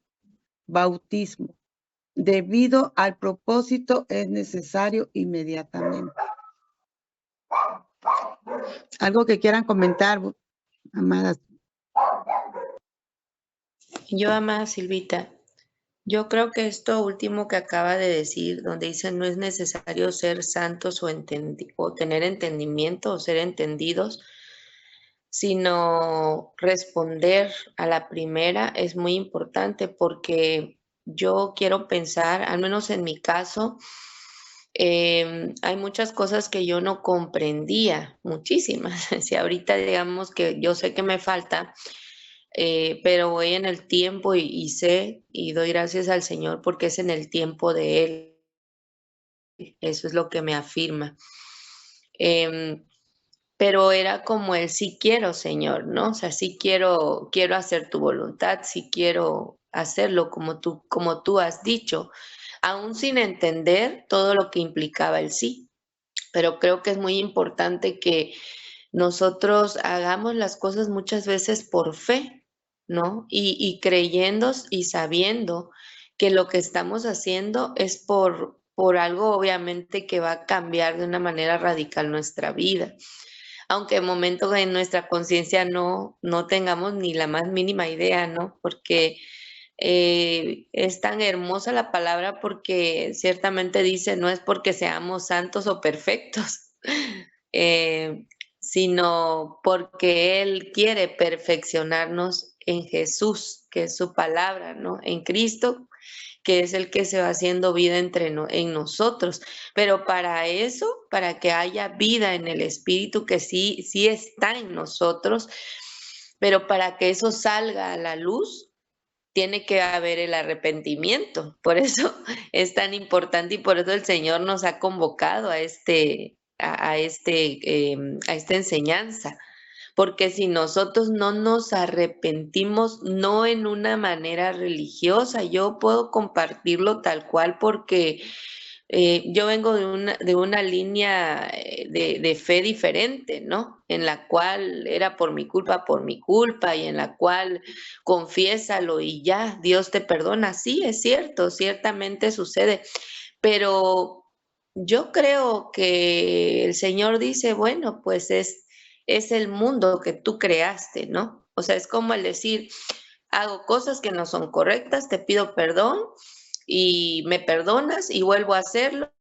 bautismo. Debido al propósito es necesario inmediatamente. ¿Algo que quieran comentar, amadas?
Yo, amada Silvita, yo creo que esto último que acaba de decir, donde dice no es necesario ser santos o tener entendimiento o ser entendidos, sino responder a la primera es muy importante porque yo quiero pensar, al menos en mi caso, hay muchas cosas que yo no comprendía, muchísimas. Si ahorita digamos que yo sé que me falta, pero voy en el tiempo y sé y doy gracias al Señor porque es en el tiempo de Él. Eso es lo que me afirma. Pero era como el sí quiero, Señor, ¿no? O sea, sí quiero hacer tu voluntad, sí quiero hacerlo como tú has dicho, aún sin entender todo lo que implicaba el sí. Pero creo que es muy importante que nosotros hagamos las cosas muchas veces por fe, ¿no? Y creyendo y sabiendo que lo que estamos haciendo es por algo obviamente que va a cambiar de una manera radical nuestra vida. Aunque en momentos en nuestra conciencia no tengamos ni la más mínima idea, ¿no? Porque es tan hermosa la palabra porque ciertamente dice, no es porque seamos santos o perfectos, sino porque Él quiere perfeccionarnos en Jesús, que es su palabra, ¿no? En Cristo, que es el que se va haciendo vida en nosotros. Pero para eso, para que haya vida en el Espíritu, que sí está en nosotros, pero para que eso salga a la luz, tiene que haber el arrepentimiento. Por eso es tan importante y por eso el Señor nos ha convocado a esta enseñanza. Porque si nosotros no nos arrepentimos, no en una manera religiosa, yo puedo compartirlo tal cual porque yo vengo de una línea de fe diferente, ¿no? En la cual era por mi culpa, y en la cual confiésalo y ya, Dios te perdona. Sí, es cierto, ciertamente sucede, pero yo creo que el Señor dice, bueno, pues es el mundo que tú creaste, ¿no? O sea, es como el decir, hago cosas que no son correctas, te pido perdón y me perdonas y vuelvo a hacerlo.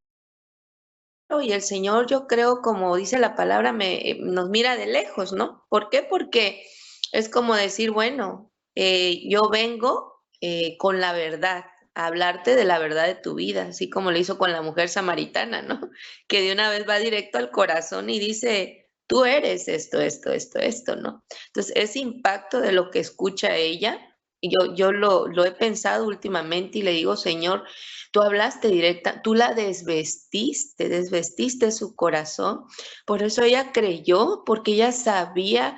Y el Señor, yo creo, como dice la palabra, nos mira de lejos, ¿no? ¿Por qué? Porque es como decir, bueno, yo vengo con la verdad, a hablarte de la verdad de tu vida, así como lo hizo con la mujer samaritana, ¿no? Que de una vez va directo al corazón y dice, tú eres esto, esto, esto, esto, ¿no? Entonces, ese impacto de lo que escucha ella, yo lo he pensado últimamente y le digo, Señor, tú hablaste directa, tú la desvestiste su corazón, por eso ella creyó, porque ella sabía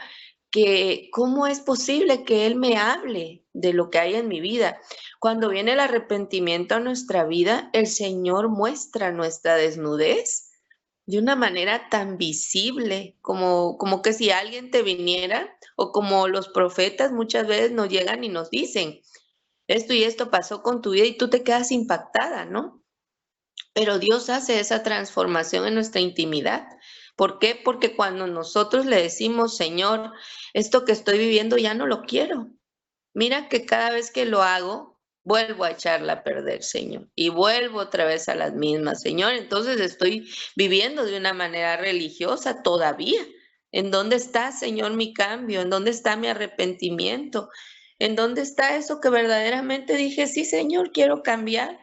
que cómo es posible que Él me hable de lo que hay en mi vida. Cuando viene el arrepentimiento a nuestra vida, el Señor muestra nuestra desnudez de una manera tan visible, como que si alguien te viniera, o como los profetas muchas veces nos llegan y nos dicen, esto y esto pasó con tu vida y tú te quedas impactada, ¿no? Pero Dios hace esa transformación en nuestra intimidad. ¿Por qué? Porque cuando nosotros le decimos, Señor, esto que estoy viviendo ya no lo quiero. Mira que cada vez que lo hago, vuelvo a echarla a perder, Señor. Y vuelvo otra vez a las mismas, Señor. Entonces estoy viviendo de una manera religiosa todavía. ¿En dónde está, Señor, mi cambio? ¿En dónde está mi arrepentimiento? ¿En dónde está eso que verdaderamente dije, sí, Señor, quiero cambiar?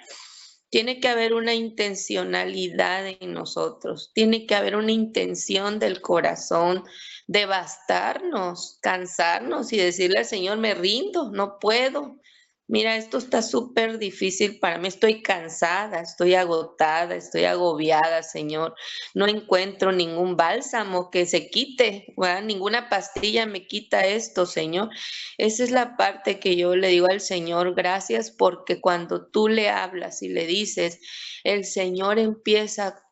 Tiene que haber una intencionalidad en nosotros, tiene que haber una intención del corazón de bastarnos, cansarnos y decirle al Señor, me rindo, no puedo. Mira, esto está súper difícil para mí, estoy cansada, estoy agotada, estoy agobiada, Señor. No encuentro ningún bálsamo que se quite, ¿verdad? Ninguna pastilla me quita esto, Señor. Esa es la parte que yo le digo al Señor, gracias, porque cuando tú le hablas y le dices, el Señor empieza a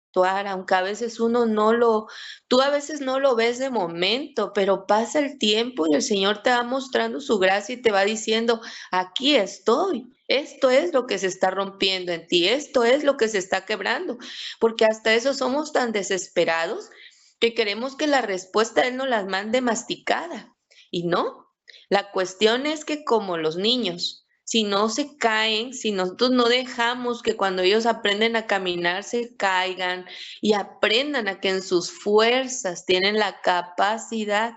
actuar, aunque a veces tú a veces no lo ves de momento, pero pasa el tiempo y el Señor te va mostrando su gracia y te va diciendo, aquí estoy. Esto es lo que se está rompiendo en ti, esto es lo que se está quebrando, porque hasta eso somos tan desesperados que queremos que la respuesta Él nos las mande masticada. Y no, la cuestión es que como los niños, si no se caen, si nosotros no dejamos que cuando ellos aprenden a caminar se caigan y aprendan a que en sus fuerzas tienen la capacidad,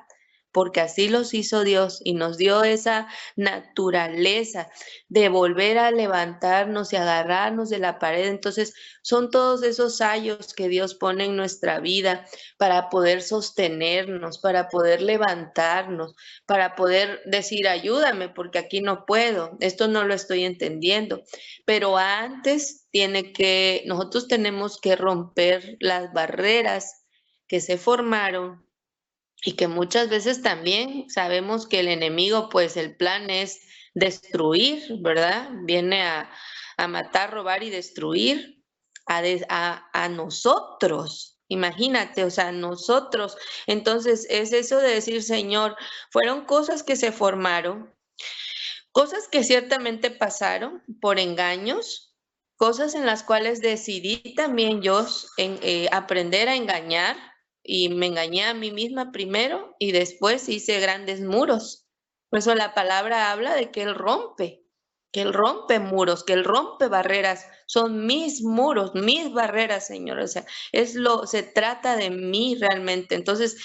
porque así los hizo Dios y nos dio esa naturaleza de volver a levantarnos y agarrarnos de la pared. Entonces, son todos esos ayos que Dios pone en nuestra vida para poder sostenernos, para poder levantarnos, para poder decir, ayúdame, porque aquí no puedo, esto no lo estoy entendiendo. Pero antes nosotros tenemos que romper las barreras que se formaron y que muchas veces también sabemos que el enemigo, pues el plan es destruir, ¿verdad? Viene a matar, robar y destruir a nosotros. Imagínate, o sea, nosotros. Entonces, es eso de decir, Señor, fueron cosas que se formaron, cosas que ciertamente pasaron por engaños, cosas en las cuales decidí también yo aprender a engañar y me engañé a mí misma primero y después hice grandes muros. Por eso la palabra habla de que Él rompe muros, que Él rompe barreras. Son mis muros, mis barreras, Señor. O sea, se trata de mí realmente. Entonces,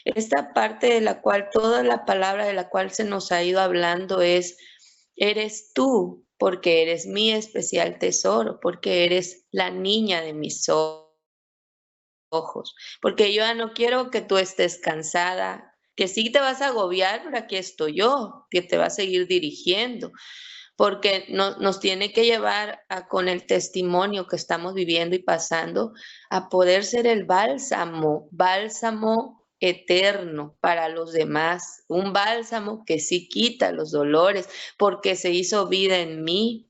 esta parte de la cual, toda la palabra de la cual se nos ha ido hablando es, eres tú, porque eres mi especial tesoro, porque eres la niña de mis ojos, porque yo ya no quiero que tú estés cansada, que sí te vas a agobiar, pero aquí estoy yo, que te va a seguir dirigiendo, porque nos tiene que llevar con el testimonio que estamos viviendo y pasando a poder ser el bálsamo eterno para los demás, un bálsamo que sí quita los dolores, porque se hizo vida en mí,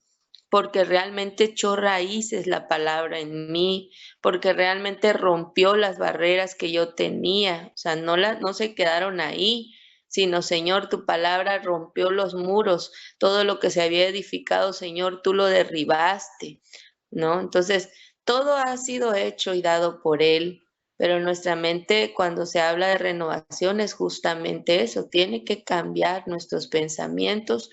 porque realmente echó raíces la palabra en mí, porque realmente rompió las barreras que yo tenía, o sea, no se quedaron ahí, sino, Señor, tu palabra rompió los muros, todo lo que se había edificado, Señor, tú lo derribaste, ¿no? Entonces, todo ha sido hecho y dado por Él, pero nuestra mente, cuando se habla de renovación, es justamente eso, tiene que cambiar nuestros pensamientos,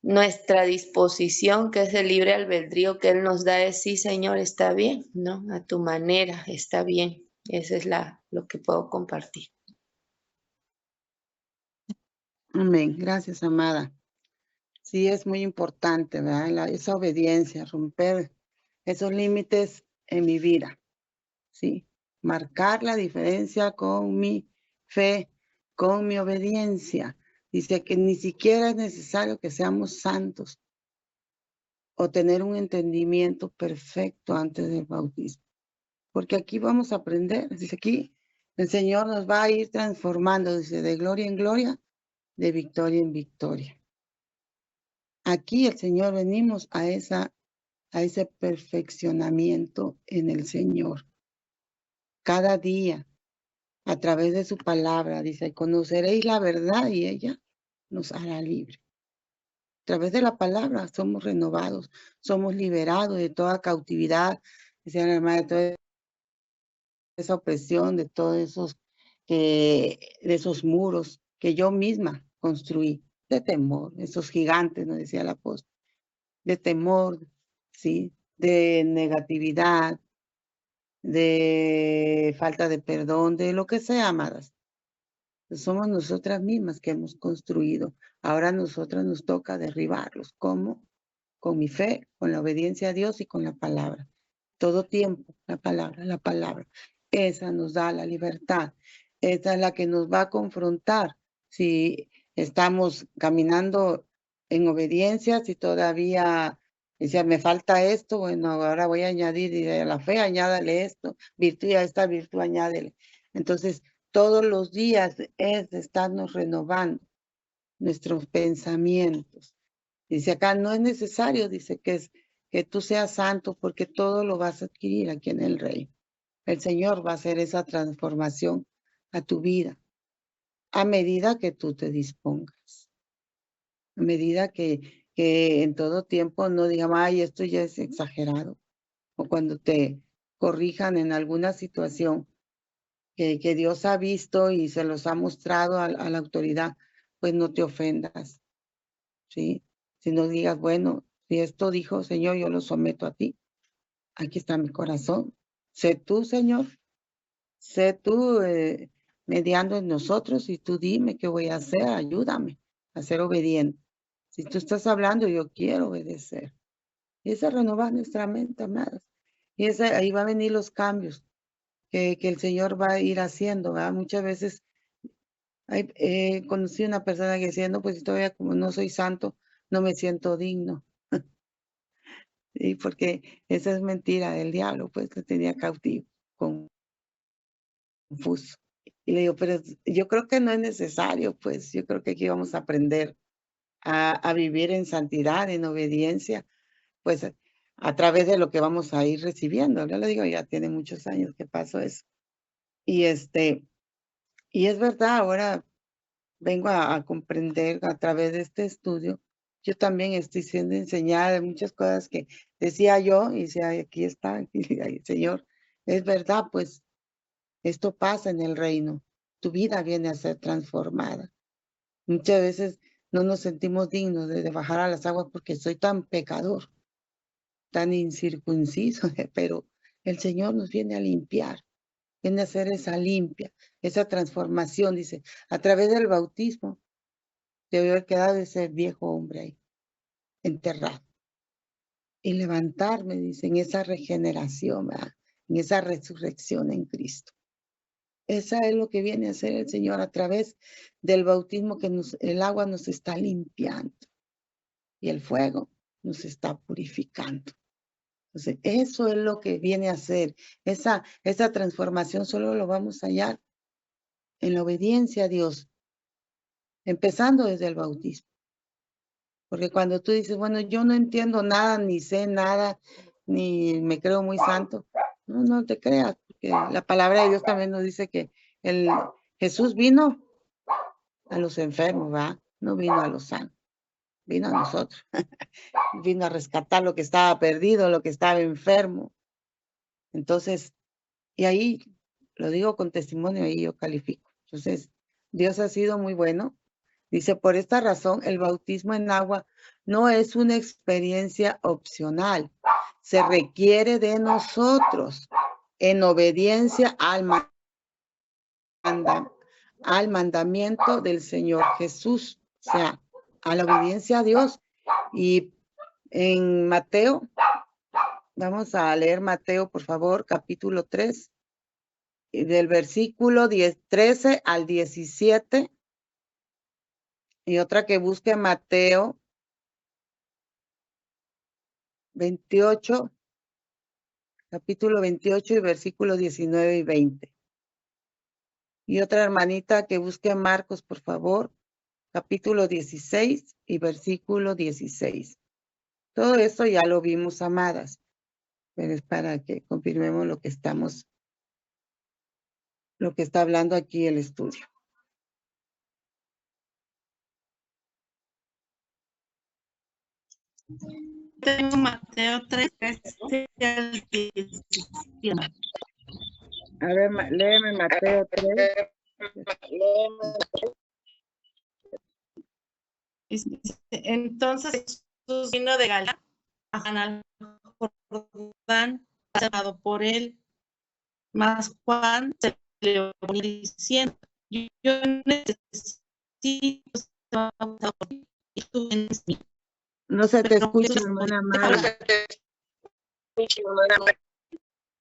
nuestra disposición, que es el libre albedrío que Él nos da, es sí, Señor, está bien, ¿no? A tu manera, está bien. Esa es lo que puedo compartir.
Amén. Gracias, amada. Sí, es muy importante, ¿verdad? Esa obediencia, romper esos límites en mi vida. Sí, marcar la diferencia con mi fe, con mi obediencia. Dice que ni siquiera es necesario que seamos santos o tener un entendimiento perfecto antes del bautismo. Porque aquí vamos a aprender. Dice aquí, el Señor nos va a ir transformando, dice, de gloria en gloria, de victoria en victoria. Aquí el Señor venimos a ese perfeccionamiento en el Señor. Cada día, a través de su palabra, dice, conoceréis la verdad y ella nos hará libre. A través de la palabra somos renovados, somos liberados de toda cautividad, decía la hermana, de toda esa opresión, de todos de esos muros que yo misma construí, de temor, esos gigantes, nos decía el apóstol, de temor, ¿sí? De negatividad, de falta de perdón, de lo que sea, amadas. Somos nosotras mismas que hemos construido. Ahora a nosotras nos toca derribarlos. ¿Cómo? Con mi fe, con la obediencia a Dios y con la palabra. Todo tiempo, la palabra, la palabra. Esa nos da la libertad. Esa es la que nos va a confrontar. Si estamos caminando en obediencia, si todavía dice, me falta esto, bueno, ahora voy a añadir, y a la fe añádale esto, virtud a esta virtud añádele. Entonces, todos los días es de estarnos renovando nuestros pensamientos. Dice acá, no es necesario, dice que tú seas santo porque todo lo vas a adquirir aquí en el reino. El Señor va a hacer esa transformación a tu vida a medida que tú te dispongas. A medida que en todo tiempo no digamos, ay, esto ya es exagerado. O cuando te corrijan en alguna situación que Dios ha visto y se los ha mostrado a la autoridad, pues no te ofendas, ¿sí? Si no digas, bueno, si esto dijo, Señor, yo lo someto a ti. Aquí está mi corazón. Sé tú, Señor. Sé tú mediando en nosotros y tú dime qué voy a hacer. Ayúdame a ser obediente. Si tú estás hablando, yo quiero obedecer. Y esa renovar nuestra mente, amadas. Y ahí va a venir los cambios que el Señor va a ir haciendo, ¿verdad? Muchas veces conocí una persona que decía, no, pues todavía como no soy santo, no me siento digno. Sí, porque esa es mentira del diablo, pues lo tenía cautivo, confuso. Y le digo, pero yo creo que no es necesario, pues yo creo que aquí vamos a aprender a vivir en santidad, en obediencia, pues a través de lo que vamos a ir recibiendo. Yo le digo, ya tiene muchos años que pasó eso. Y es verdad, ahora vengo a comprender a través de este estudio. Yo también estoy siendo enseñada de muchas cosas que decía yo y decía, aquí está, y, Señor, es verdad, pues esto pasa en el reino. Tu vida viene a ser transformada. Muchas veces no nos sentimos dignos de bajar a las aguas porque soy tan pecador, tan incircunciso, pero el Señor nos viene a limpiar, viene a hacer esa limpia, esa transformación, dice, a través del bautismo. Debe haber quedado ese viejo hombre ahí, enterrado. Y levantarme, dice, en esa regeneración, ¿verdad? En esa resurrección en Cristo. Esa es lo que viene a hacer el Señor a través del bautismo, que el agua nos está limpiando y el fuego nos está purificando. Entonces, eso es lo que viene a hacer. Esa transformación solo lo vamos a hallar en la obediencia a Dios, empezando desde el bautismo. Porque cuando tú dices, bueno, yo no entiendo nada, ni sé nada, ni me creo muy santo, no te creas, porque la palabra de Dios también nos dice que Jesús vino a los enfermos, ¿va? No vino a los sanos, vino a nosotros. Vino a rescatar lo que estaba perdido, lo que estaba enfermo. Entonces, y ahí lo digo con testimonio, ahí yo califico. Entonces, Dios ha sido muy bueno. Dice, por esta razón, el bautismo en agua no es una experiencia opcional. Se requiere de nosotros en obediencia al mandamiento del Señor Jesús. O sea, a la obediencia a Dios. Y en Mateo, vamos a leer Mateo, por favor, capítulo 3, y del versículo 13 al 17. Y otra que busque Mateo 28, capítulo 28 y versículos 19 y 20. Y otra hermanita que busque Marcos, por favor, capítulo 16 y versículo 16. Todo esto ya lo vimos, amadas, pero es para que confirmemos lo que está hablando aquí el estudio.
Tengo Mateo 3, 13 al 17.
A ver, léeme Mateo 3.
Entonces Jesús vino de Galilea a Juan al Jordán, llamado por él. Mas Juan se le oponía diciendo: yo necesito ser bautizado por ti, y tú vienes a mí.
No se te
Pero
escucha,
Jesús
hermana
respondió:
Mara.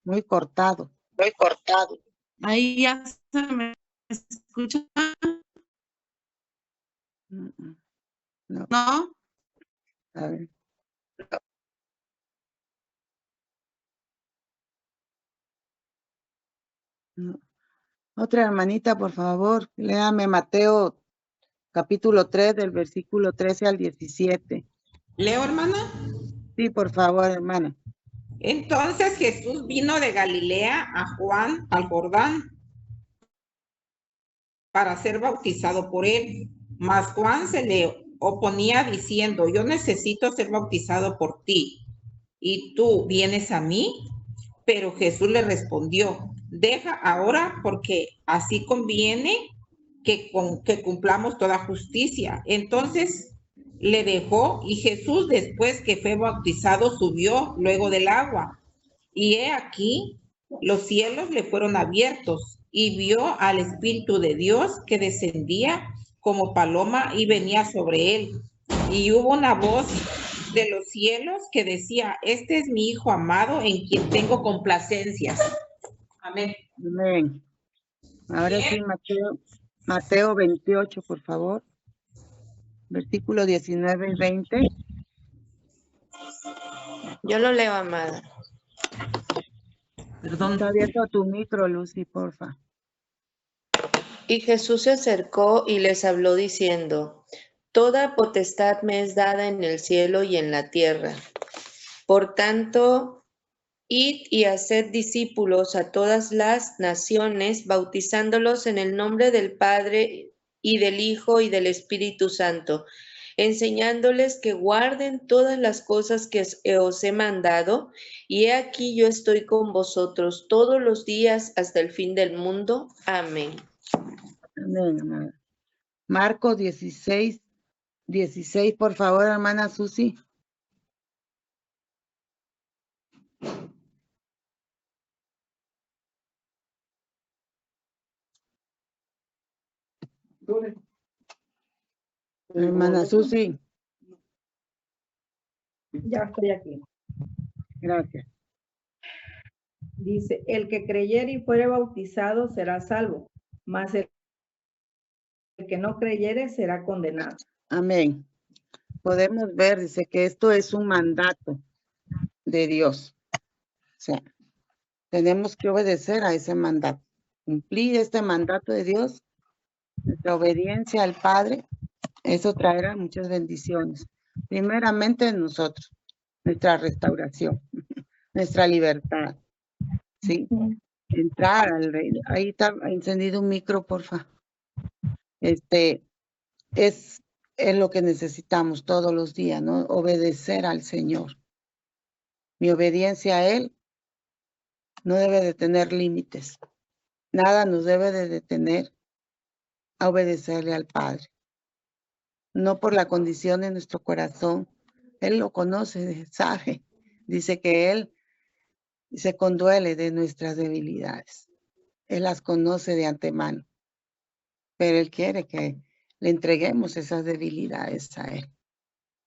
Muy cortado.
ahí ya se me escucha,
No,
¿no?
a ver. No. Otra hermanita, por favor, léame Mateo capítulo 3 del versículo 13 al 17.
¿Leo, hermana?
Sí, por favor, hermana.
Entonces Jesús vino de Galilea a Juan al Jordán para ser bautizado por él. Mas Juan se le oponía diciendo: yo necesito ser bautizado por ti, ¿y tú vienes a mí? Pero Jesús le respondió: deja ahora, porque así conviene que cumplamos toda justicia. Entonces le dejó, y Jesús, después que fue bautizado, subió luego del agua. Y he aquí, los cielos le fueron abiertos, y vio al Espíritu de Dios que descendía como paloma y venía sobre él. Y hubo una voz de los cielos que decía: este es mi Hijo amado, en quien tengo complacencias. Amén.
Amén. Ahora sí, Mateo 28, por favor. Versículo 19 y 20.
Yo lo leo, amada.
Perdón.
Está abierto tu micro, Lucy, porfa.
Y Jesús se acercó y les habló diciendo: toda potestad me es dada en el cielo y en la tierra. Por tanto, id y haced discípulos a todas las naciones, bautizándolos en el nombre del Padre y del Hijo y del Espíritu Santo, enseñándoles que guarden todas las cosas que os he mandado, y he aquí yo estoy con vosotros todos los días hasta el fin del mundo. Amén.
Amén, amada. Marcos 16, por favor, hermana Susi. Hermana Susi.
Ya estoy aquí.
Gracias.
Dice: el que creyere y fuere bautizado será salvo, mas el que no creyere será condenado.
Amén. Podemos ver, dice que esto es un mandato de Dios. O sea, tenemos que obedecer a ese mandato. Cumplir este mandato de Dios, nuestra obediencia al Padre, eso traerá muchas bendiciones. Primeramente en nosotros, nuestra restauración, nuestra libertad. ¿Sí? Entrar al reino. Ahí está encendido un micro, porfa. Es lo que necesitamos todos los días, ¿no? Obedecer al Señor. Mi obediencia a Él no debe de tener límites. Nada nos debe de detener a obedecerle al Padre. No por la condición de nuestro corazón. Él lo conoce, sabe. Dice que Él se conduele de nuestras debilidades. Él las conoce de antemano. Pero Él quiere que le entreguemos esas debilidades a Él.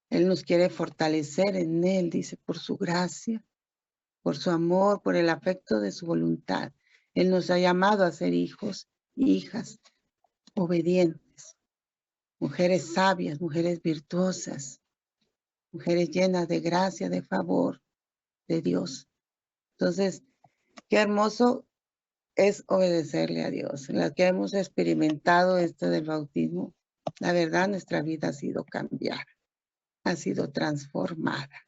Él nos quiere fortalecer en Él, dice, por su gracia, por su amor, por el afecto de su voluntad. Él nos ha llamado a ser hijos, hijas, obedientes, mujeres sabias, mujeres virtuosas, mujeres llenas de gracia, de favor de Dios. Entonces, qué hermoso es obedecerle a Dios. En la que hemos experimentado esto del bautismo, la verdad, nuestra vida ha sido cambiada, ha sido transformada.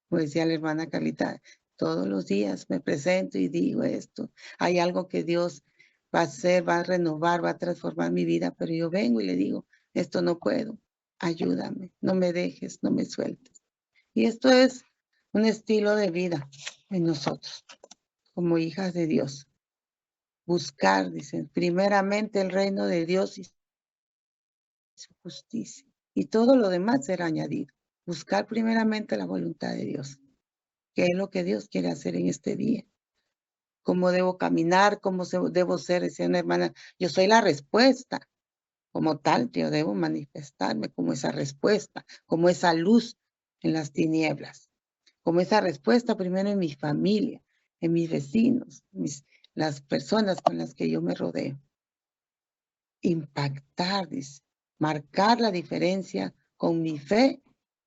Como decía la hermana Carlita, todos los días me presento y digo esto. Hay algo que Dios va a hacer, va a renovar, va a transformar mi vida, pero yo vengo y le digo, esto no puedo, ayúdame, no me dejes, no me sueltes. Y esto es un estilo de vida en nosotros, como hijas de Dios. Buscar, dicen, primeramente el reino de Dios y su justicia. Y todo lo demás será añadido. Buscar primeramente la voluntad de Dios. ¿Qué es lo que Dios quiere hacer en este día? ¿Cómo debo caminar? ¿Cómo debo ser? Decía una hermana, yo soy la respuesta. Como tal, yo debo manifestarme como esa respuesta, como esa luz en las tinieblas. Como esa respuesta primero en mi familia, en mis vecinos, las personas con las que yo me rodeo. Impactar, dice, marcar la diferencia con mi fe,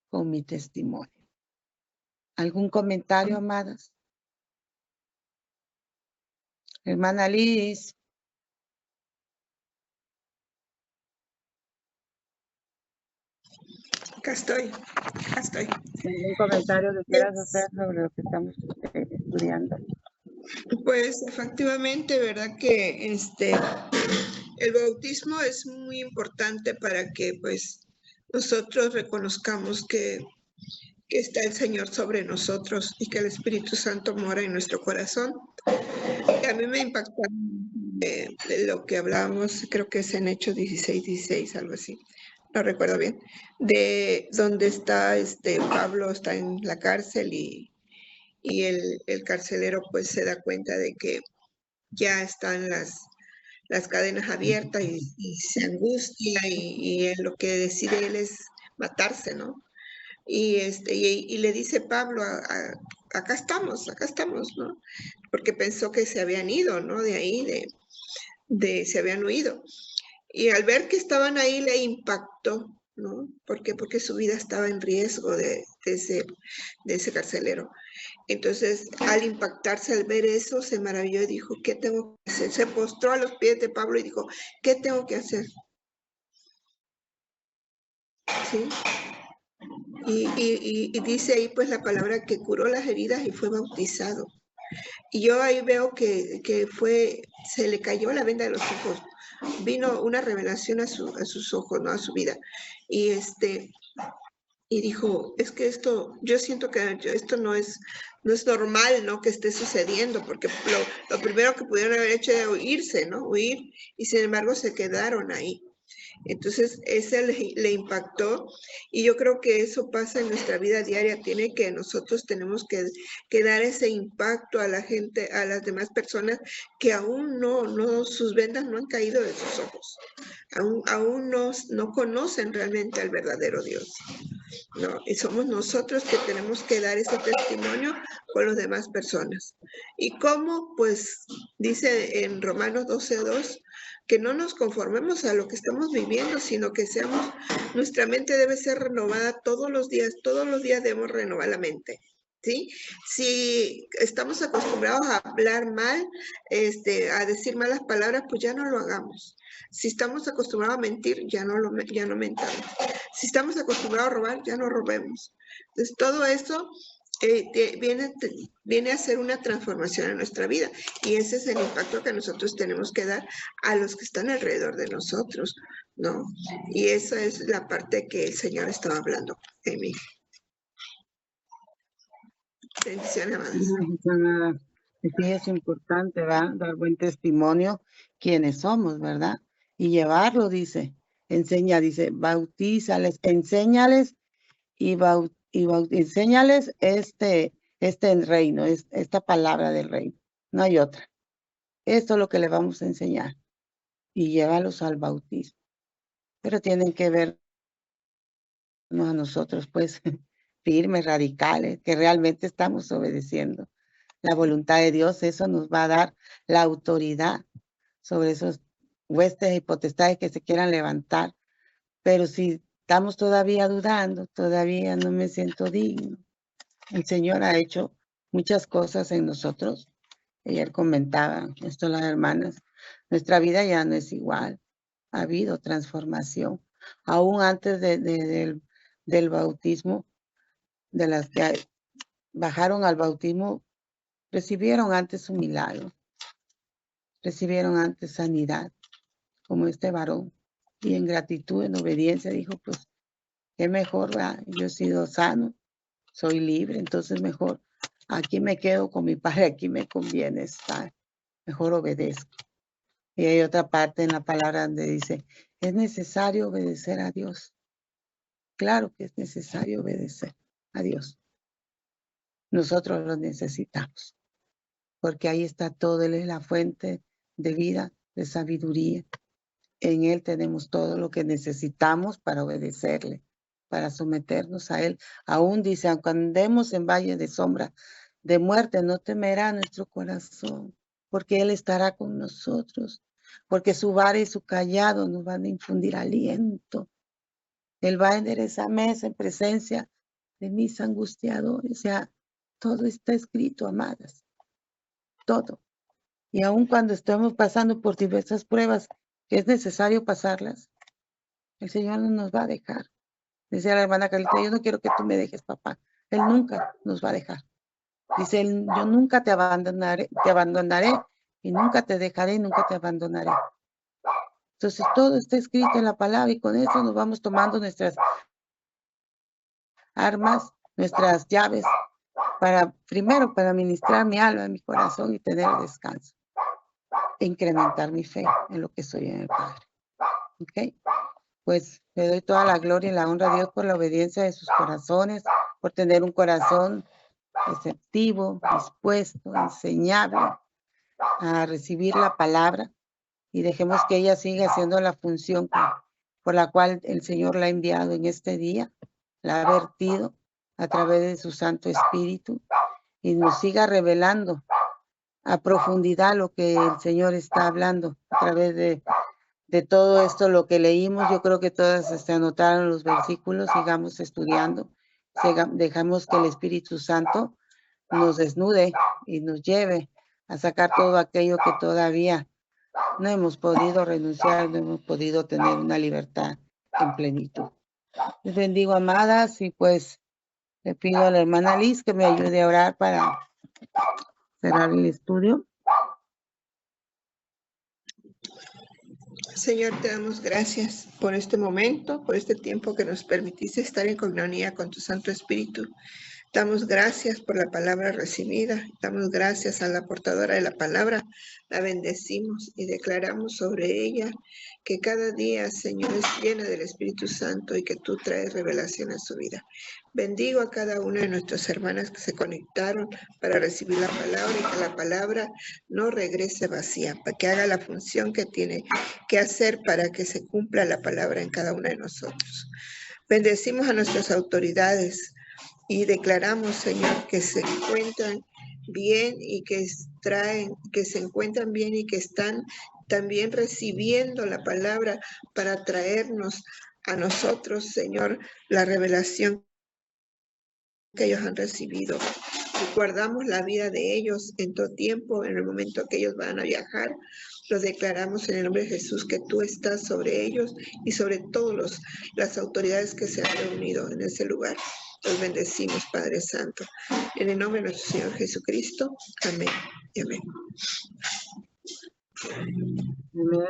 con mi testimonio. ¿Algún comentario, amadas? Hermana Liz.
Acá estoy.
¿Algún comentario que quieras hacer sobre lo que estamos estudiando?
Pues efectivamente, ¿verdad? Que el bautismo es muy importante para que pues nosotros reconozcamos que está el Señor sobre nosotros y que el Espíritu Santo mora en nuestro corazón. Y a mí me impactó de lo que hablábamos, creo que es en Hechos 16, algo así, no recuerdo bien, de donde está Pablo está en la cárcel y el carcelero pues se da cuenta de que ya están las cadenas abiertas y se angustia y él, lo que decide él es matarse, ¿no? Y le dice Pablo, acá estamos, ¿no? Porque pensó que se habían ido, ¿no? De ahí, se habían huido. Y al ver que estaban ahí le impactó, ¿no? ¿Por qué? Porque su vida estaba en riesgo de ese carcelero. Entonces, al impactarse, al ver eso, se maravilló y dijo, ¿qué tengo que hacer? Se postró a los pies de Pablo y dijo, ¿qué tengo que hacer? ¿Sí? Y dice ahí pues la palabra que curó las heridas y fue bautizado. Y yo ahí veo que se le cayó la venda de los ojos. Vino una revelación a sus ojos, ¿no? A su vida. Y dijo, es que yo siento que esto no es normal, ¿no? Que esté sucediendo, porque lo primero que pudieron haber hecho era irse, ¿no? Huir, y sin embargo se quedaron ahí. Entonces, ese le impactó y yo creo que eso pasa en nuestra vida diaria. Nosotros tenemos que dar ese impacto a la gente, a las demás personas que aún sus vendas no han caído de sus ojos. Aún no conocen realmente al verdadero Dios. ¿No? Y somos nosotros que tenemos que dar ese testimonio con las demás personas. ¿Y cómo? Pues dice en Romanos 12:2 que no nos conformemos a lo que estamos viviendo, sino que nuestra mente debe ser renovada todos los días debemos renovar la mente. ¿Sí? Si estamos acostumbrados a hablar mal, a decir malas palabras, pues ya no lo hagamos. Si estamos acostumbrados a mentir, ya no mentamos. Si estamos acostumbrados a robar, ya no robemos. Entonces, todo eso viene a ser una transformación en nuestra vida. Y ese es el impacto que nosotros tenemos que dar a los que están alrededor de nosotros, ¿no? Y esa es la parte que el Señor estaba hablando en mí. Bendiciones, amadas.
Sí, es importante, ¿verdad? Dar buen testimonio quiénes somos, ¿verdad? Y llevarlo, dice, dice, bautízales, enséñales enséñales este reino, esta palabra del reino. No hay otra. Esto es lo que le vamos a enseñar. Y llévalos al bautismo. pero tienen que vernos a nosotros, pues, firmes, radicales, que realmente estamos obedeciendo la voluntad de Dios. Eso nos va a dar la autoridad sobre esos huestes y potestades que se quieran levantar. Pero si estamos todavía dudando, todavía no me siento digno. El Señor ha hecho muchas cosas en nosotros. Ayer comentaba esto las hermanas. Nuestra vida ya no es igual. Ha habido transformación. Aún antes del bautismo, de las que bajaron al bautismo, recibieron antes un milagro. Recibieron antes sanidad, como este varón. Y en gratitud, en obediencia, dijo, pues, qué mejor, ¿verdad? Yo he sido sano, soy libre, entonces mejor aquí me quedo con mi padre, aquí me conviene estar, mejor obedezco. Y hay otra parte en la palabra donde dice, es necesario obedecer a Dios. Claro que es necesario obedecer a Dios. Nosotros lo necesitamos, porque ahí está todo. Él es la fuente de vida, de sabiduría. En Él tenemos todo lo que necesitamos para obedecerle, para someternos a Él. Aún dice, aunque andemos en valle de sombra de muerte, no temerá nuestro corazón, porque Él estará con nosotros, porque su vara y su callado nos van a infundir aliento. Él va a enderezar mesa en presencia de mis angustiadores. O sea, todo está escrito, amadas, todo. Y aun cuando estamos pasando por diversas pruebas, que es necesario pasarlas, el Señor no nos va a dejar. Decía la hermana Carlita, yo no quiero que tú me dejes, papá. Él nunca nos va a dejar. Dice él, yo nunca te abandonaré y nunca te dejaré y nunca te abandonaré. Entonces todo está escrito en la palabra y con eso nos vamos tomando nuestras armas, nuestras llaves, primero para ministrar mi alma, mi corazón y tener descanso. E incrementar mi fe en lo que soy en el Padre. ¿Ok? Pues le doy toda la gloria y la honra a Dios por la obediencia de sus corazones, por tener un corazón receptivo, dispuesto, enseñable a recibir la palabra, y dejemos que ella siga haciendo la función por la cual el Señor la ha enviado en este día, la ha vertido a través de su Santo Espíritu, y nos siga revelando a profundidad lo que el Señor está hablando a través de todo esto, lo que leímos. Yo creo que todas anotaron los versículos, sigamos estudiando, dejamos que el Espíritu Santo nos desnude y nos lleve a sacar todo aquello que todavía no hemos podido renunciar, no hemos podido tener una libertad en plenitud. Les bendigo, amadas, y pues le pido a la hermana Liz que me ayude a orar para cerrar el estudio.
Señor, te damos gracias por este momento, por este tiempo que nos permitiste estar en comunión con tu Santo Espíritu. Damos gracias por la palabra recibida. Damos gracias a la portadora de la palabra. La bendecimos y declaramos sobre ella que cada día, Señor, es llena del Espíritu Santo y que tú traes revelación a su vida. Bendigo a cada una de nuestras hermanas que se conectaron para recibir la palabra y que la palabra no regrese vacía, para que haga la función que tiene que hacer para que se cumpla la palabra en cada una de nosotros. Bendecimos a nuestras autoridades y declaramos, Señor, que se encuentran bien y que se encuentran bien y que están también recibiendo la palabra para traernos a nosotros, Señor, la revelación que ellos han recibido. Y guardamos la vida de ellos en todo tiempo, en el momento que ellos van a viajar. Los declaramos en el nombre de Jesús que tú estás sobre ellos y sobre todas las autoridades que se han reunido en ese lugar. Los bendecimos, Padre Santo. En el nombre de nuestro Señor Jesucristo. Amén y amén.
Amén.